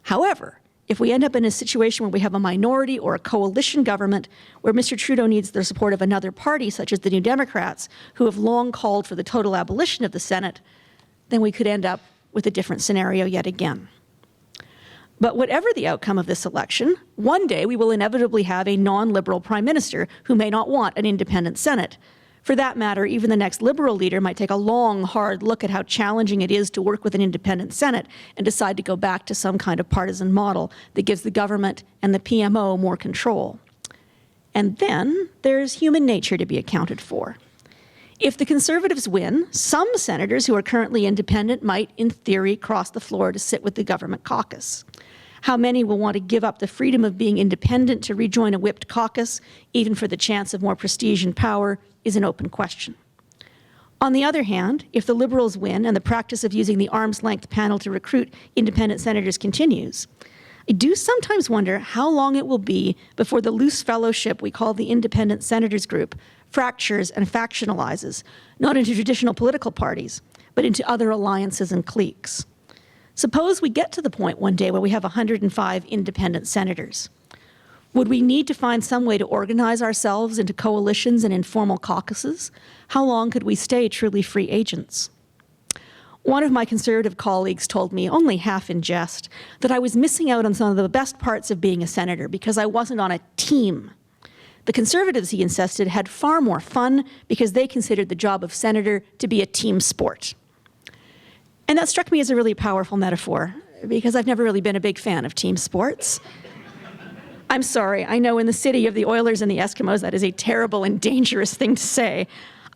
However, if we end up in a situation where we have a minority or a coalition government where Mr. Trudeau needs the support of another party, such as the New Democrats, who have long called for the total abolition of the Senate, then we could end up with a different scenario yet again. But whatever the outcome of this election, one day we will inevitably have a non-Liberal Prime Minister who may not want an independent Senate. For that matter, even the next Liberal leader might take a long, hard look at how challenging it is to work with an independent Senate and decide to go back to some kind of partisan model that gives the government and the PMO more control. And then there's human nature to be accounted for. If the Conservatives win, some senators who are currently independent might, in theory, cross the floor to sit with the government caucus. How many will want to give up the freedom of being independent to rejoin a whipped caucus, even for the chance of more prestige and power, is an open question. On the other hand, if the Liberals win and the practice of using the arm's-length panel to recruit independent senators continues, I do sometimes wonder how long it will be before the loose fellowship we call the Independent Senators Group fractures and factionalizes, not into traditional political parties, but into other alliances and cliques. Suppose we get to the point one day where we have 105 independent senators. Would we need to find some way to organize ourselves into coalitions and informal caucuses? How long could we stay truly free agents? One of my Conservative colleagues told me, only half in jest, that I was missing out on some of the best parts of being a senator because I wasn't on a team. The Conservatives, he insisted, had far more fun because they considered the job of senator to be a team sport. And that struck me as a really powerful metaphor because I've never really been a big fan of team sports. I'm sorry, I know in the city of the Oilers and the Eskimos that is a terrible and dangerous thing to say.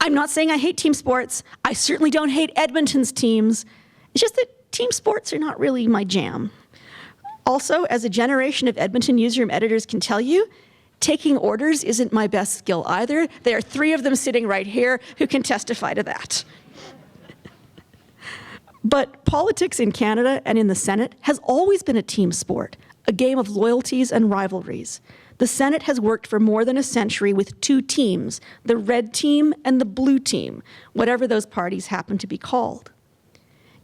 I'm not saying I hate team sports. I certainly don't hate Edmonton's teams. It's just that team sports are not really my jam. Also, as a generation of Edmonton newsroom editors can tell you, taking orders isn't my best skill either. There are 3 of them sitting right here who can testify to that. But politics in Canada and in the Senate has always been a team sport, a game of loyalties and rivalries. The Senate has worked for more than a century with 2 teams, the red team and the blue team, whatever those parties happen to be called.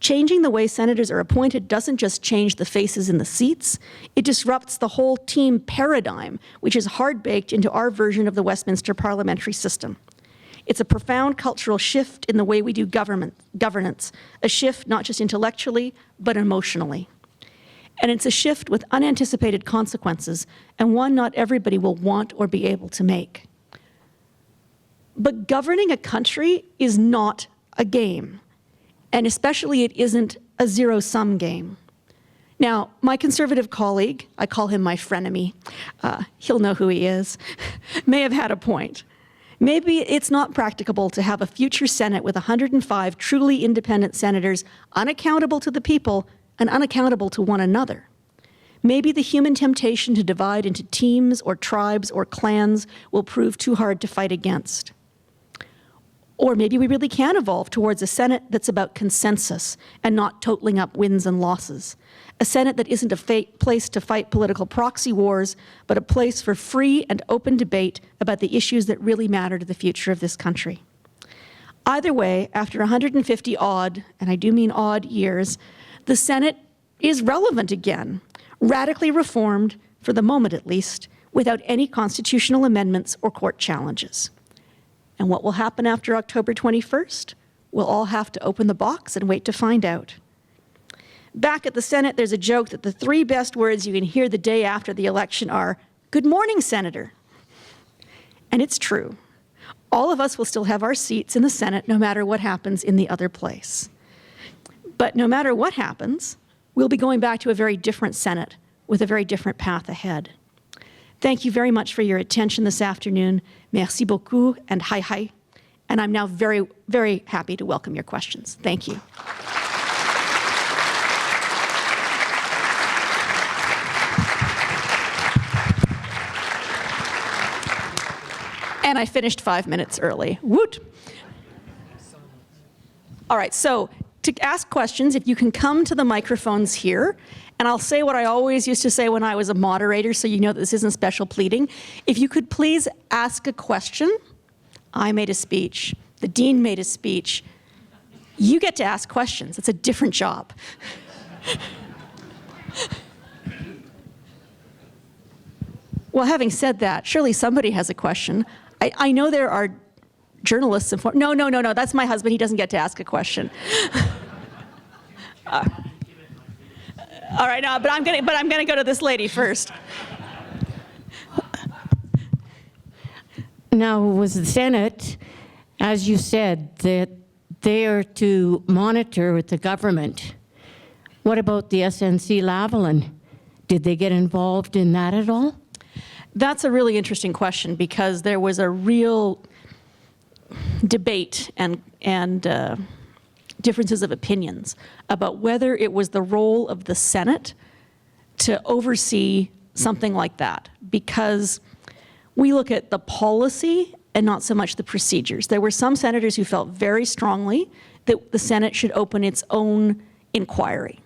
Changing the way senators are appointed doesn't just change the faces in the seats, it disrupts the whole team paradigm, which is hard-baked into our version of the Westminster parliamentary system. It's a profound cultural shift in the way we do governance, a shift not just intellectually, but emotionally. And it's a shift with unanticipated consequences, and one not everybody will want or be able to make. But governing a country is not a game, and especially it isn't a zero-sum game. Now, my Conservative colleague, I call him my frenemy, he'll know who he is, may have had a point. Maybe it's not practicable to have a future Senate with 105 truly independent senators unaccountable to the people and unaccountable to one another. Maybe the human temptation to divide into teams or tribes or clans will prove too hard to fight against. Or maybe we really can evolve towards a Senate that's about consensus and not totaling up wins and losses. A Senate that isn't a place to fight political proxy wars, but a place for free and open debate about the issues that really matter to the future of this country. Either way, after 150 odd, and I do mean odd years, the Senate is relevant again, radically reformed, for the moment at least, without any constitutional amendments or court challenges. And what will happen after October 21st? We'll all have to open the box and wait to find out. Back at the Senate, there's a joke that the 3 best words you can hear the day after the election are, "Good morning, Senator." And it's true. All of us will still have our seats in the Senate no matter what happens in the other place. But no matter what happens, we'll be going back to a very different Senate with a very different path ahead. Thank you very much for your attention this afternoon. Merci beaucoup and hi hi. And I'm now very, very happy to welcome your questions. Thank you. And I finished 5 minutes early. Woot! All right, so to ask questions, if you can come to the microphones here, and I'll say what I always used to say when I was a moderator, so you know that this isn't special pleading. If you could please ask a question. I made a speech. The dean made a speech. You get to ask questions. It's a different job. Well, having said that, surely somebody has a question. I know there are journalists informed. No, that's my husband. He doesn't get to ask a question. All right, no, but I'm gonna go to this lady first. Now, was the Senate, as you said, that they are to monitor with the government? What about the SNC-Lavalin? Did they get involved in that at all? That's a really interesting question because there was a real debate and differences of opinions about whether it was the role of the Senate to oversee something like that, because we look at the policy and not so much the procedures. There were some senators who felt very strongly that the Senate should open its own inquiry.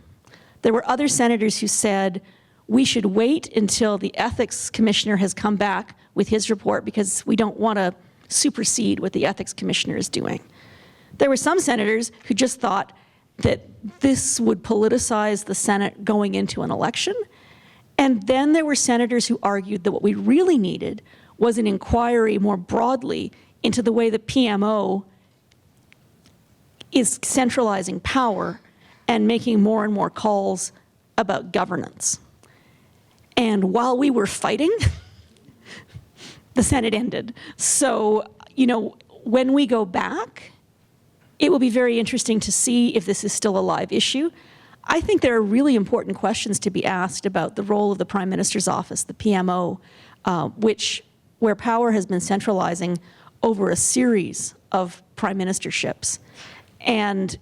There were other senators who said, we should wait until the ethics commissioner has come back with his report because we don't want to supersede what the ethics commissioner is doing. There were some senators who just thought that this would politicize the Senate going into an election. And then there were senators who argued that what we really needed was an inquiry more broadly into the way the PMO is centralizing power and making more and more calls about governance. And while we were fighting, the Senate ended. So, you know, when we go back, it will be very interesting to see if this is still a live issue. I think there are really important questions to be asked about the role of the Prime Minister's office, the PMO, where power has been centralizing over a series of prime ministerships. And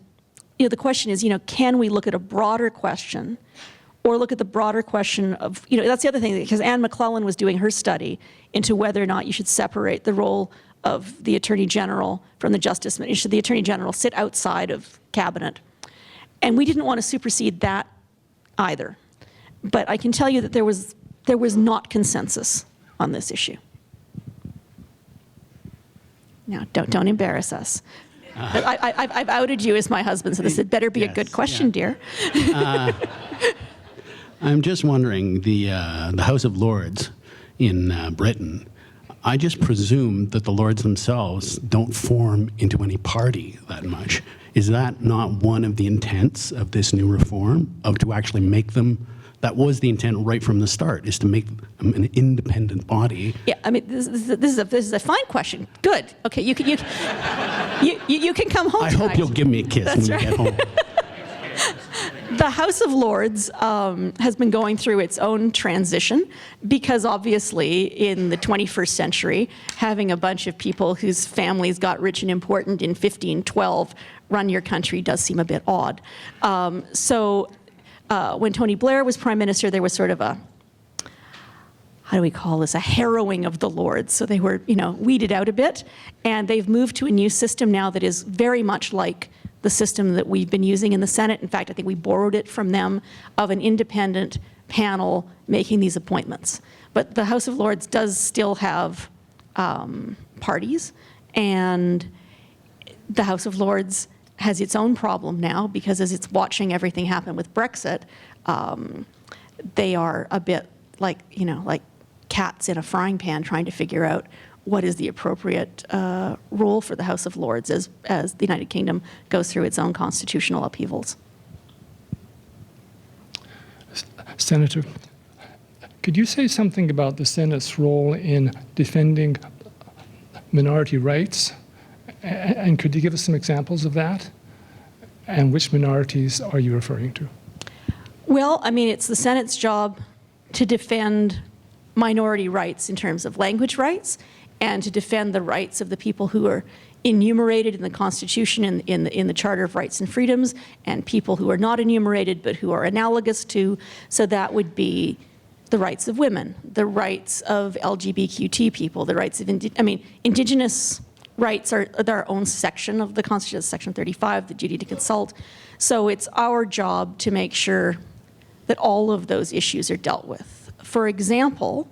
you know, the question is, you know, can we look at a broader question or look at the broader question of, you know, that's the other thing, because Anne McClellan was doing her study into whether or not you should separate the role of the Attorney General from the Justice Minister. Should the Attorney General sit outside of Cabinet? And we didn't want to supersede that either. But I can tell you that there was not consensus on this issue. Now, don't embarrass us. I've outed you as my husband, so this had better be a good question, dear. I'm just wondering, the House of Lords in Britain, I just presume that the Lords themselves don't form into any party that much. Is that not one of the intents of this new reform, to actually make them? That was the intent right from the start, is to make them an independent body. Yeah, I mean, this is a fine question. Good. Okay, you can come home I tonight. hope you'll give me a kiss when you get home. The House of Lords has been going through its own transition because obviously in the 21st century, having a bunch of people whose families got rich and important in 1512 run your country does seem a bit odd. So when Tony Blair was Prime Minister, there was sort of a, how do we call this, a harrowing of the Lords. So they were, weeded out a bit, and they've moved to a new system now that is very much like the system that we've been using in the Senate. In fact, I think we borrowed it from them, of an independent panel making these appointments. But the House of Lords does still have parties, and the House of Lords has its own problem now, because as it's watching everything happen with Brexit, they are a bit like cats in a frying pan trying to figure out what is the appropriate role for the House of Lords as the United Kingdom goes through its own constitutional upheavals. Senator, could you say something about the Senate's role in defending minority rights? And could you give us some examples of that? And which minorities are you referring to? Well, it's the Senate's job to defend minority rights in terms of language rights, and to defend the rights of the people who are enumerated in the Constitution and in the Charter of Rights and Freedoms, and people who are not enumerated but who are analogous to. So that would be the rights of women, the rights of LGBTQ people, the rights of Indigenous rights are their own section of the Constitution, Section 35, the duty to consult. So it's our job to make sure that all of those issues are dealt with. For example,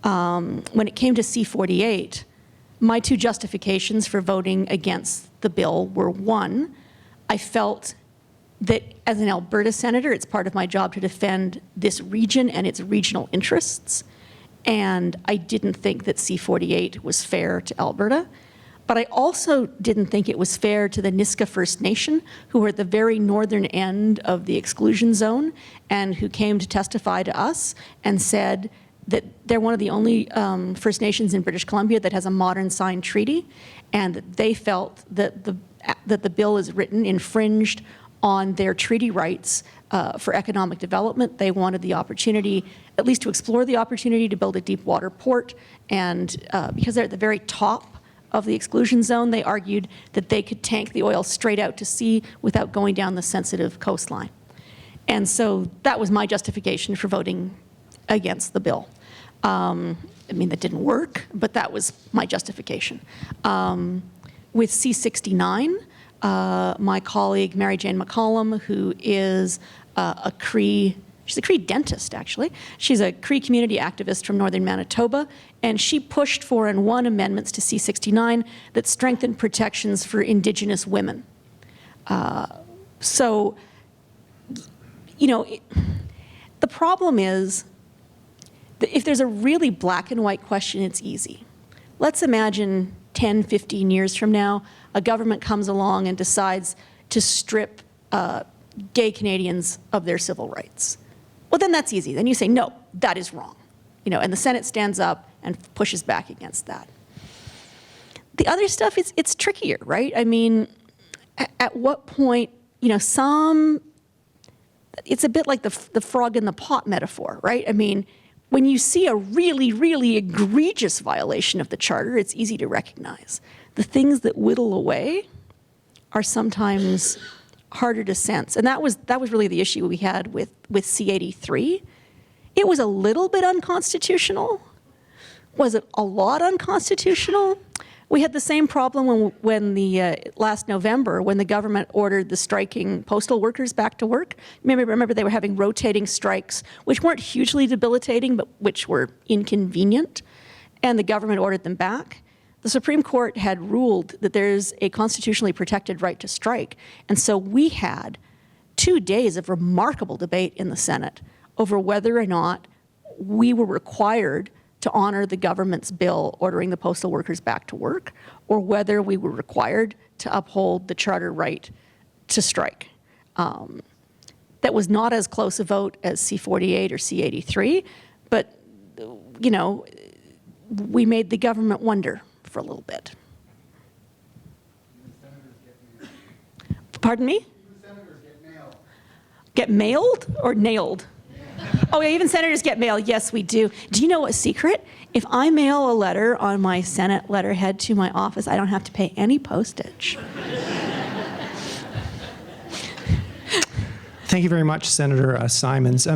when it came to C-48, my two justifications for voting against the bill were, one, I felt that as an Alberta senator, it's part of my job to defend this region and its regional interests, and I didn't think that C-48 was fair to Alberta. But I also didn't think it was fair to the Nisga'a First Nation, who are at the very northern end of the exclusion zone, and who came to testify to us and said that they're one of the only First Nations in British Columbia that has a modern signed treaty, and that they felt that the bill as written infringed on their treaty rights for economic development. They wanted the opportunity, at least to explore the opportunity, to build a deep water port, and because they're at the very top of the exclusion zone, they argued that they could tank the oil straight out to sea without going down the sensitive coastline. And so that was my justification for voting against the bill. That didn't work, but that was my justification. With C-69, my colleague Mary Jane McCollum, who is a Cree, she's a Cree dentist, actually. She's a Cree community activist from northern Manitoba, and she pushed for and won amendments to C-69 that strengthened protections for Indigenous women. The problem is that if there's a really black and white question, it's easy. Let's imagine 10, 15 years from now, a government comes along and decides to strip gay Canadians of their civil rights. Well, then that's easy. Then you say, no, that is wrong. And the Senate stands up and pushes back against that. The other stuff, it's trickier, right? At what point, it's a bit like the frog in the pot metaphor, right? When you see a really, really egregious violation of the Charter, it's easy to recognize. The things that whittle away are sometimes harder to sense. And that was really the issue we had with C-83. It was a little bit unconstitutional. Was it a lot unconstitutional? We had the same problem when last November, when the government ordered the striking postal workers back to work. Remember they were having rotating strikes, which weren't hugely debilitating, but which were inconvenient, and the government ordered them back. The Supreme Court had ruled that there's a constitutionally protected right to strike, and so we had 2 days of remarkable debate in the Senate over whether or not we were required to honor the government's bill ordering the postal workers back to work, or whether we were required to uphold the charter right to strike. That was not as close a vote as C-48 or C-83, but we made the government wonder for a little bit. Pardon me? Senators get mailed. Get mailed or nailed? Oh, yeah, even senators get mail. Yes, we do. Do you know a secret? If I mail a letter on my Senate letterhead to my office, I don't have to pay any postage. Thank you very much, Senator Simons.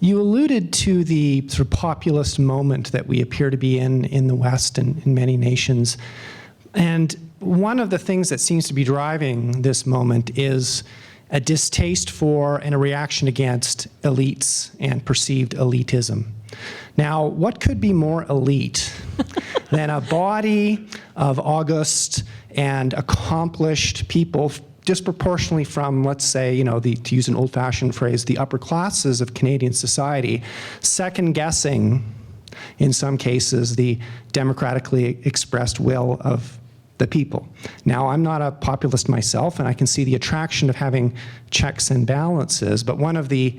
You alluded to the sort of populist moment that we appear to be in the West and in many nations. And one of the things that seems to be driving this moment is a distaste for and a reaction against elites and perceived elitism. Now, what could be more elite than a body of august and accomplished people disproportionately from, let's say, to use an old-fashioned phrase, the upper classes of Canadian society, second-guessing, in some cases, the democratically expressed will of the people. Now, I'm not a populist myself, and I can see the attraction of having checks and balances, but one of the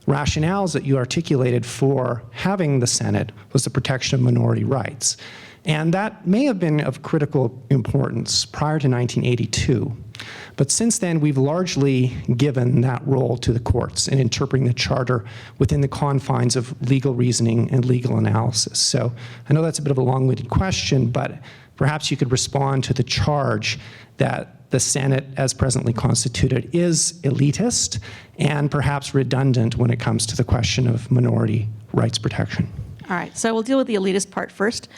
rationales that you articulated for having the Senate was the protection of minority rights. And that may have been of critical importance prior to 1982. But since then, we've largely given that role to the courts in interpreting the Charter within the confines of legal reasoning and legal analysis. So I know that's a bit of a long-winded question, but perhaps you could respond to the charge that the Senate, as presently constituted, is elitist and perhaps redundant when it comes to the question of minority rights protection. All right, so we'll deal with the elitist part first.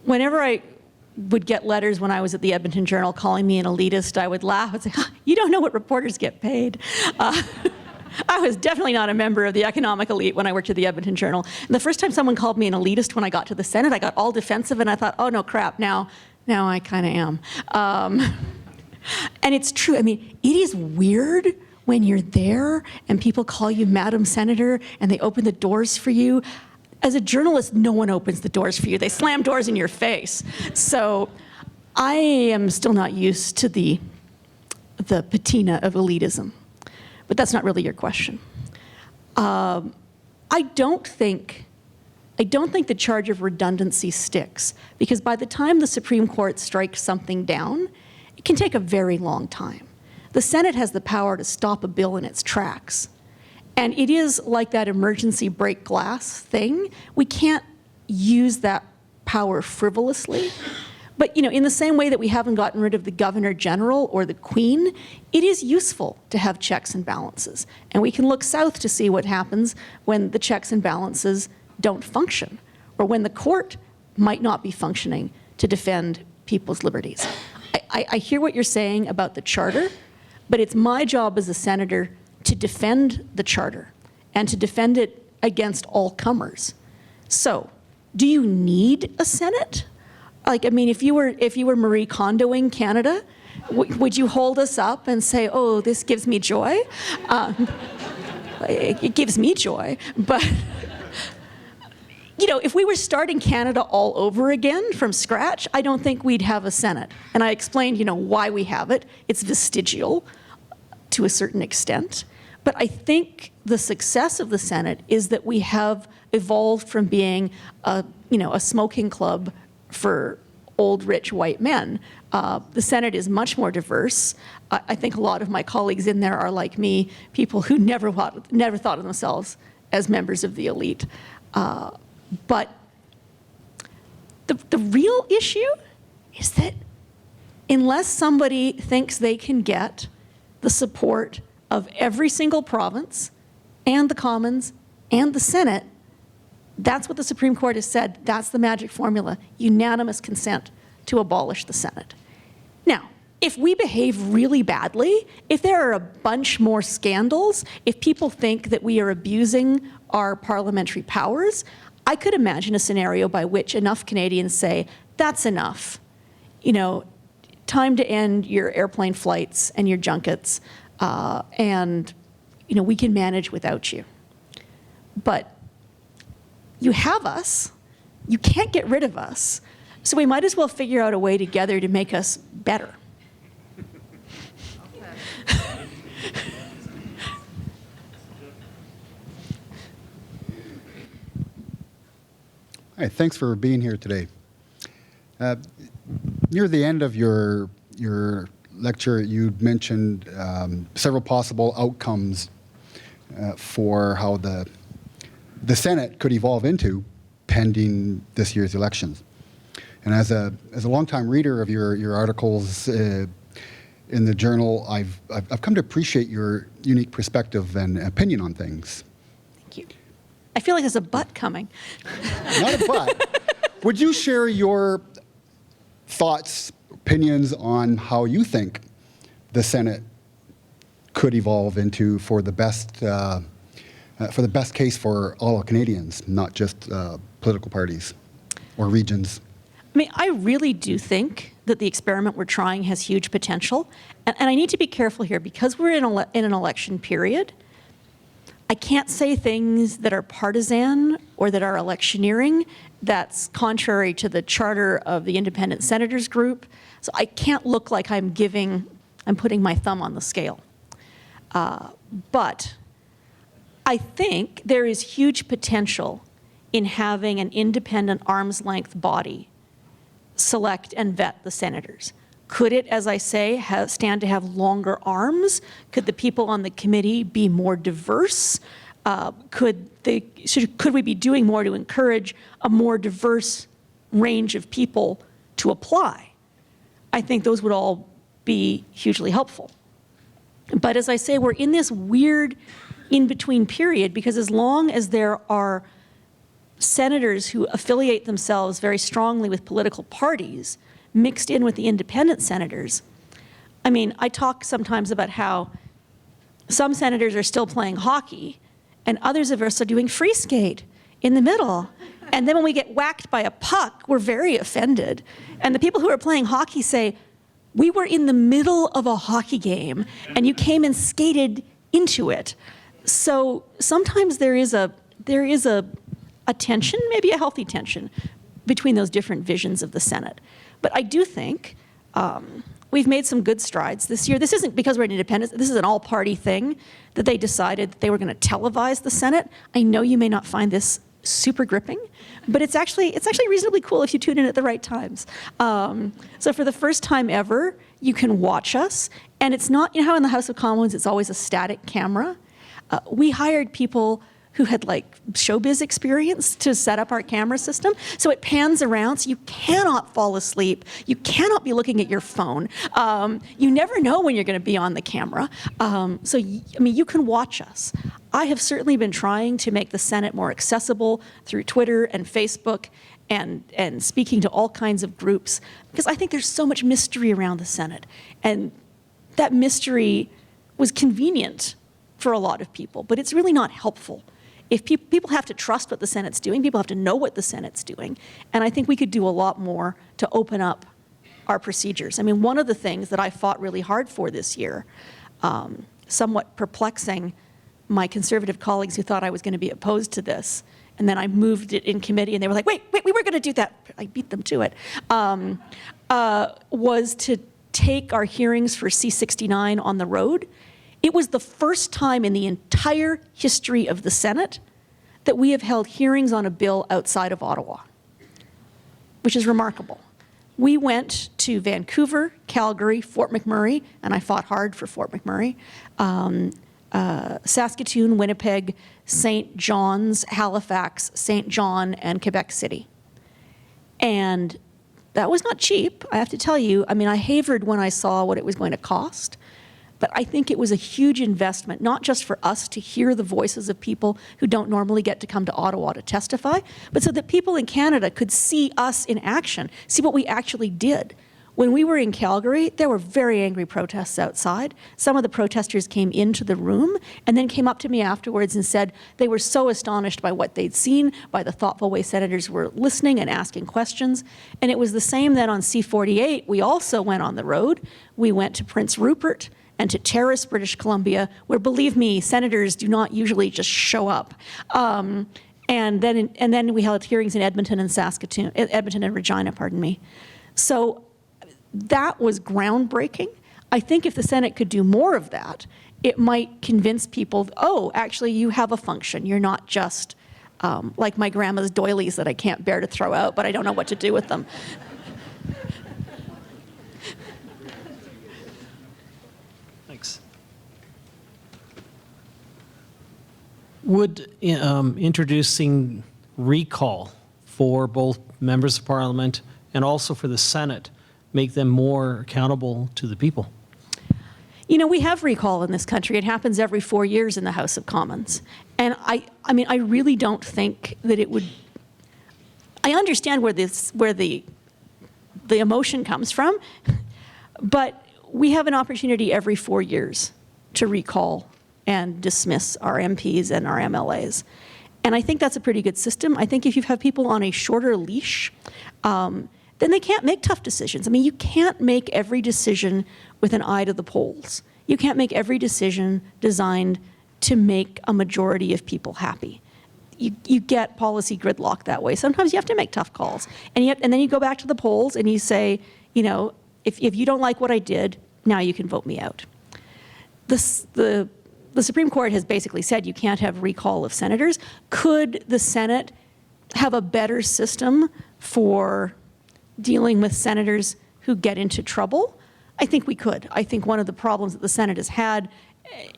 Whenever I would get letters when I was at the Edmonton Journal calling me an elitist, I would laugh and say, you don't know what reporters get paid. I was definitely not a member of the economic elite when I worked at the Edmonton Journal. And the first time someone called me an elitist when I got to the Senate, I got all defensive and I thought, oh no, crap, now I kind of am. And it's true, I mean, it is weird when you're there and people call you Madam Senator and they open the doors for you. As a journalist, no one opens the doors for you. They slam doors in your face. So I am still not used to the patina of elitism. But that's not really your question. I don't think the charge of redundancy sticks, because by the time the Supreme Court strikes something down, it can take a very long time. The Senate has the power to stop a bill in its tracks. And it is like that emergency break glass thing. We can't use that power frivolously. But in the same way that we haven't gotten rid of the Governor General or the Queen, it is useful to have checks and balances. And we can look south to see what happens when the checks and balances don't function, or when the court might not be functioning to defend people's liberties. I hear what you're saying about the Charter, but it's my job as a senator to defend the Charter and to defend it against all comers. So, do you need a Senate? Like, I mean, if you were Marie Kondoing Canada, would you hold us up and say, oh, this gives me joy? It gives me joy, but if we were starting Canada all over again from scratch, I don't think we'd have a Senate. And I explained, why we have it. It's vestigial to a certain extent. But I think the success of the Senate is that we have evolved from being a smoking club for old, rich, white men. The Senate is much more diverse. I think a lot of my colleagues in there are like me, people who never thought of themselves as members of the elite. But the real issue is that unless somebody thinks they can get the support of every single province and the Commons and the Senate, that's what the Supreme Court has said. That's the magic formula, unanimous consent to abolish the Senate. Now, if we behave really badly, if there are a bunch more scandals, if people think that we are abusing our parliamentary powers, I could imagine a scenario by which enough Canadians say, that's enough. Time to end your airplane flights and your junkets, and we can manage without you. But you have us, you can't get rid of us, so we might as well figure out a way together to make us better. Hi, thanks for being here today. Near the end of your lecture, you mentioned several possible outcomes for how the Senate could evolve into pending this year's elections. And as a longtime reader of your articles in the Journal, I've come to appreciate your unique perspective and opinion on things. Thank you. I feel like there's a but coming. Not a but. Would you share your thoughts, opinions on how you think the Senate could evolve into for the best case for all Canadians, not just political parties or regions? I mean, I really do think that the experiment we're trying has huge potential. And I need to be careful here because we're in an election period. I can't say things that are partisan or that are electioneering. That's contrary to the charter of the Independent Senators Group. So I can't look like I'm putting my thumb on the scale. But I think there is huge potential in having an independent arm's length body select and vet the senators. Could it, as I say, stand to have longer arms? Could the people on the committee be more diverse? Could we be doing more to encourage a more diverse range of people to apply? I think those would all be hugely helpful. But as I say, we're in this weird in-between period because as long as there are senators who affiliate themselves very strongly with political parties mixed in with the independent senators, I mean, I talk sometimes about how some senators are still playing hockey and others of us are doing free skate in the middle. And then when we get whacked by a puck, we're very offended. And the people who are playing hockey say, we were in the middle of a hockey game and you came and skated into it. So sometimes there is a tension, maybe a healthy tension, between those different visions of the Senate. But I do think we've made some good strides this year. This isn't because we're an independent, this is an all-party thing that they decided that they were going to televise the Senate. I know you may not find this super gripping, but it's actually reasonably cool if you tune in at the right times. So for the first time ever, you can watch us, and it's not, you know how in the House of Commons it's always a static camera? We hired people who had like showbiz experience to set up our camera system. So it pans around, so you cannot fall asleep. You cannot be looking at your phone. You never know when you're gonna be on the camera. I mean, you can watch us. I have certainly been trying to make the Senate more accessible through Twitter and Facebook and speaking to all kinds of groups, because I think there's so much mystery around the Senate. And that mystery was convenient for a lot of people, but it's really not helpful. If people have to trust what the Senate's doing, people have to know what the Senate's doing, and I think we could do a lot more to open up our procedures. I mean, one of the things that I fought really hard for this year, somewhat perplexing my Conservative colleagues who thought I was going to be opposed to this, and then I moved it in committee, and they were like, wait, we were going to do that. I beat them to it, was to take our hearings for C-69 on the road. It was the first time in the entire history of the Senate that we have held hearings on a bill outside of Ottawa, which is remarkable. We went to Vancouver, Calgary, Fort McMurray, and I fought hard for Fort McMurray, Saskatoon, Winnipeg, St. John's, Halifax, St. John, and Quebec City. And that was not cheap, I have to tell you. I mean, I havered when I saw what it was going to cost. But I think it was a huge investment, not just for us to hear the voices of people who don't normally get to come to Ottawa to testify, but so that people in Canada could see us in action, see what we actually did. When we were in Calgary, there were very angry protests outside. Some of the protesters came into the room and then came up to me afterwards and said they were so astonished by what they'd seen, by the thoughtful way senators were listening and asking questions. And it was the same then on C-48. We also went on the road. We went to Prince Rupert and to Terrace, British Columbia, where, believe me, senators do not usually just show up. And then we held hearings in Edmonton and Regina, pardon me. So that was groundbreaking. I think if the Senate could do more of that, it might convince people, oh, actually you have a function. You're not just like my grandma's doilies that I can't bear to throw out, but I don't know what to do with them. Thanks. Would introducing recall for both members of Parliament and also for the Senate make them more accountable to the people? You know, we have recall in this country. It happens every 4 years in the House of Commons. And I mean, I really don't think that it would, I understand where the emotion comes from, but we have an opportunity every 4 years to recall and dismiss our MPs and our MLAs. And I think that's a pretty good system. I think if you have people on a shorter leash, then they can't make tough decisions. I mean, you can't make every decision with an eye to the polls. You can't make every decision designed to make a majority of people happy. You get policy gridlock that way. Sometimes you have to make tough calls. And then you go back to the polls and you say, you know, if you don't like what I did, now you can vote me out. The Supreme Court has basically said you can't have recall of senators. Could the Senate have a better system for dealing with senators who get into trouble? I think we could. I think one of the problems that the Senate has had,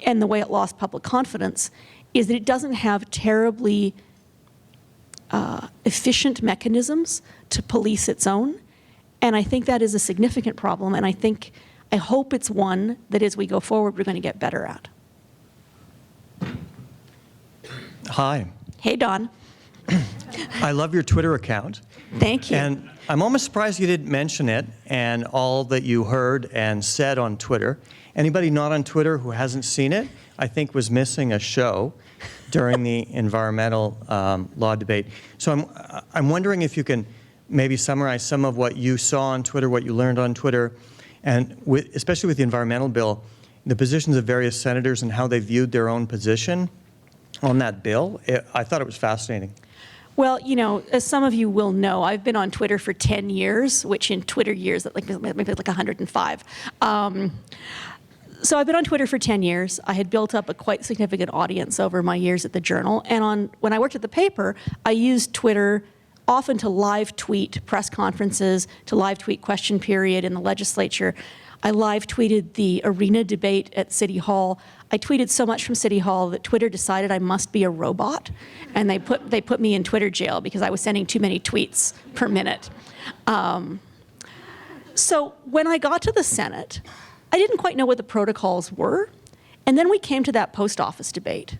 and the way it lost public confidence, is that it doesn't have terribly efficient mechanisms to police its own. And I think that is a significant problem, and I hope it's one that as we go forward, we're going to get better at. Hi. Hey, Don. I love your Twitter account. Thank you. And I'm almost surprised you didn't mention it and all that you heard and said on Twitter. Anybody not on Twitter who hasn't seen it, I think was missing a show during the environmental law debate. So I'm wondering if you can maybe summarize some of what you saw on Twitter, what you learned on Twitter, and especially with the environmental bill, the positions of various senators and how they viewed their own position on that bill. I thought it was fascinating. Well, you know, as some of you will know, I've been on Twitter for 10 years, which in Twitter years, maybe like 105. So I've been on Twitter for 10 years. I had built up a quite significant audience over my years at the Journal. And when I worked at the paper, I used Twitter often to live tweet press conferences, to live tweet question period in the legislature. I live tweeted the arena debate at City Hall. I tweeted so much from City Hall that Twitter decided I must be a robot, and they put me in Twitter jail because I was sending too many tweets per minute. So when I got to the Senate, I didn't quite know what the protocols were, and then we came to that post office debate,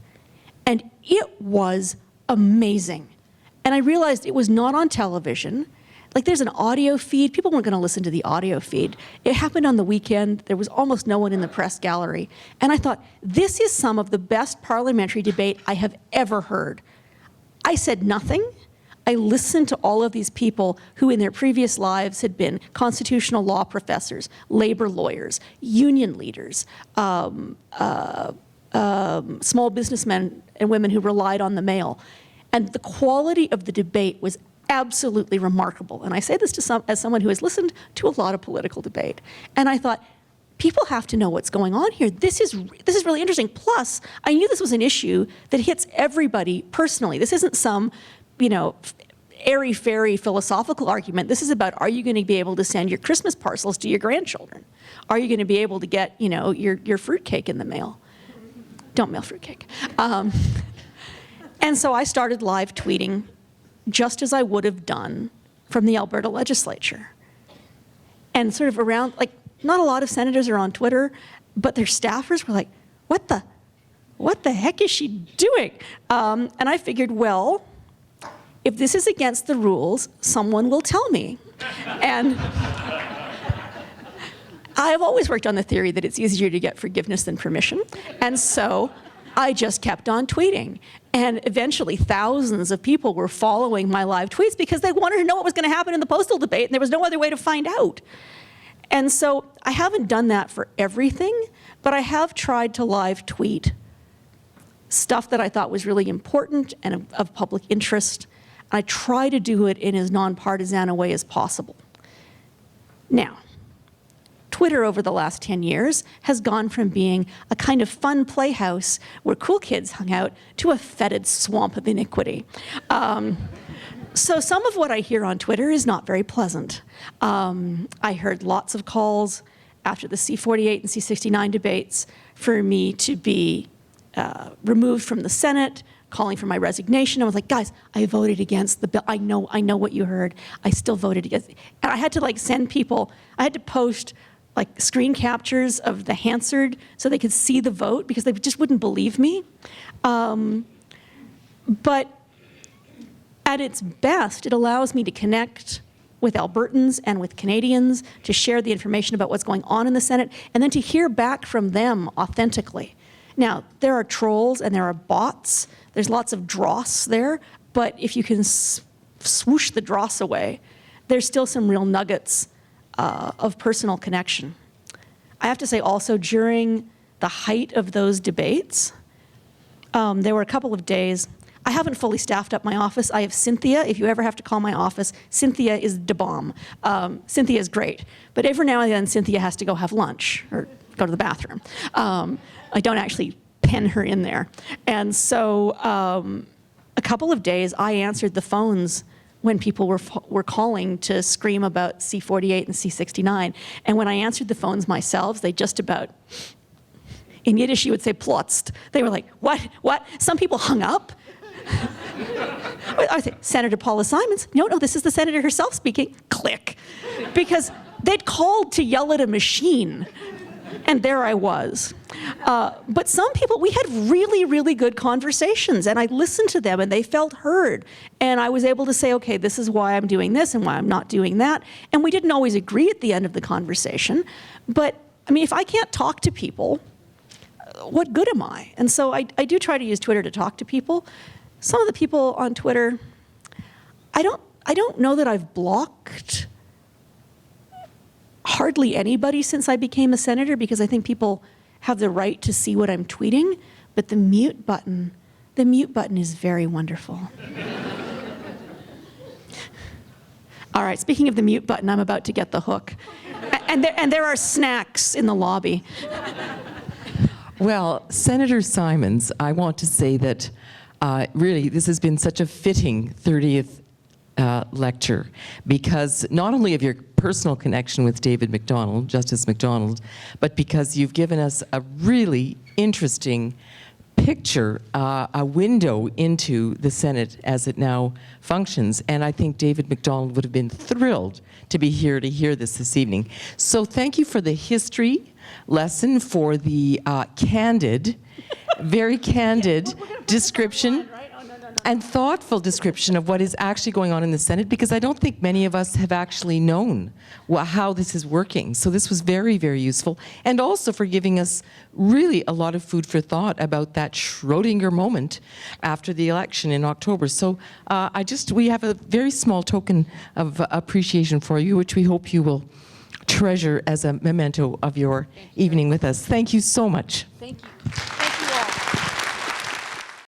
and it was amazing. And I realized it was not on television. Like, there's an audio feed. People weren't going to listen to the audio feed. It happened on the weekend. There was almost no one in the press gallery. And I thought, this is some of the best parliamentary debate I have ever heard. I said nothing. I listened to all of these people who in their previous lives had been constitutional law professors, labor lawyers, union leaders, small businessmen and women who relied on the mail. And the quality of the debate was absolutely remarkable. And I say this as someone who has listened to a lot of political debate. And I thought, people have to know what's going on here. This is really interesting. Plus, I knew this was an issue that hits everybody personally. This isn't some, you know, airy-fairy philosophical argument. This is about, are you going to be able to send your Christmas parcels to your grandchildren? Are you going to be able to get, you know, your fruitcake in the mail? Don't mail fruitcake. And so I started live tweeting just as I would have done from the Alberta legislature. And sort of around, like, not a lot of senators are on Twitter, but their staffers were like, what the heck is she doing? And I figured, well, if this is against the rules, someone will tell me. And I've always worked on the theory that it's easier to get forgiveness than permission. And so I just kept on tweeting. And eventually thousands of people were following my live tweets because they wanted to know what was going to happen in the postal debate, and there was no other way to find out. And so I haven't done that for everything, but I have tried to live tweet stuff that I thought was really important and of public interest. I try to do it in as nonpartisan a way as possible. Now, Twitter over the last 10 years has gone from being a kind of fun playhouse where cool kids hung out to a fetid swamp of iniquity. So some of what I hear on Twitter is not very pleasant. I heard lots of calls after the C-48 and C-69 debates for me to be removed from the Senate, calling for my resignation. I was like, guys, I voted against the bill. I know what you heard. I still voted against it. And I had to send people, I had to post like screen captures of the Hansard so they could see the vote because they just wouldn't believe me. But at its best, it allows me to connect with Albertans and with Canadians, to share the information about what's going on in the Senate, and then to hear back from them authentically. Now, there are trolls and there are bots. There's lots of dross there, but if you can swoosh the dross away, there's still some real nuggets of personal connection. I have to say also, during the height of those debates, there were a couple of days. I haven't fully staffed up my office. I have Cynthia. If you ever have to call my office, Cynthia is the bomb. Cynthia is great. But every now and then, Cynthia has to go have lunch or go to the bathroom. I don't actually pen her in there. And so a couple of days, I answered the phones when people were calling to scream about C-48 and C-69. And when I answered the phones myself, they just about, in Yiddish you would say plotzt. They were like, what? Some people hung up. I say, Senator Paula Simons. No, this is the senator herself speaking. Click. Because they'd called to yell at a machine. And there I was. But some people, we had really, really good conversations, and I listened to them, and they felt heard. And I was able to say, okay, this is why I'm doing this and why I'm not doing that. And we didn't always agree at the end of the conversation. But, I mean, if I can't talk to people, what good am I? And so I do try to use Twitter to talk to people. Some of the people on Twitter, I don't know that I've blocked hardly anybody since I became a senator, because I think people have the right to see what I'm tweeting, but the mute button is very wonderful. All right, speaking of the mute button, I'm about to get the hook. And there are snacks in the lobby. Well, Senator Simons, I want to say that really this has been such a fitting 30th lecture, because not only of your personal connection with David McDonald, Justice McDonald, but because you've given us a really interesting picture, a window into the Senate as it now functions. And I think David McDonald would have been thrilled to be here to hear this evening. So thank you for the history lesson, for the very candid description and thoughtful description of what is actually going on in the Senate, because I don't think many of us have actually known how this is working. So this was very, very useful. And also for giving us really a lot of food for thought about that Schrödinger moment after the election in October. So we have a very small token of appreciation for you, which we hope you will treasure as a memento of your evening with us. Thank you so much. Thank you.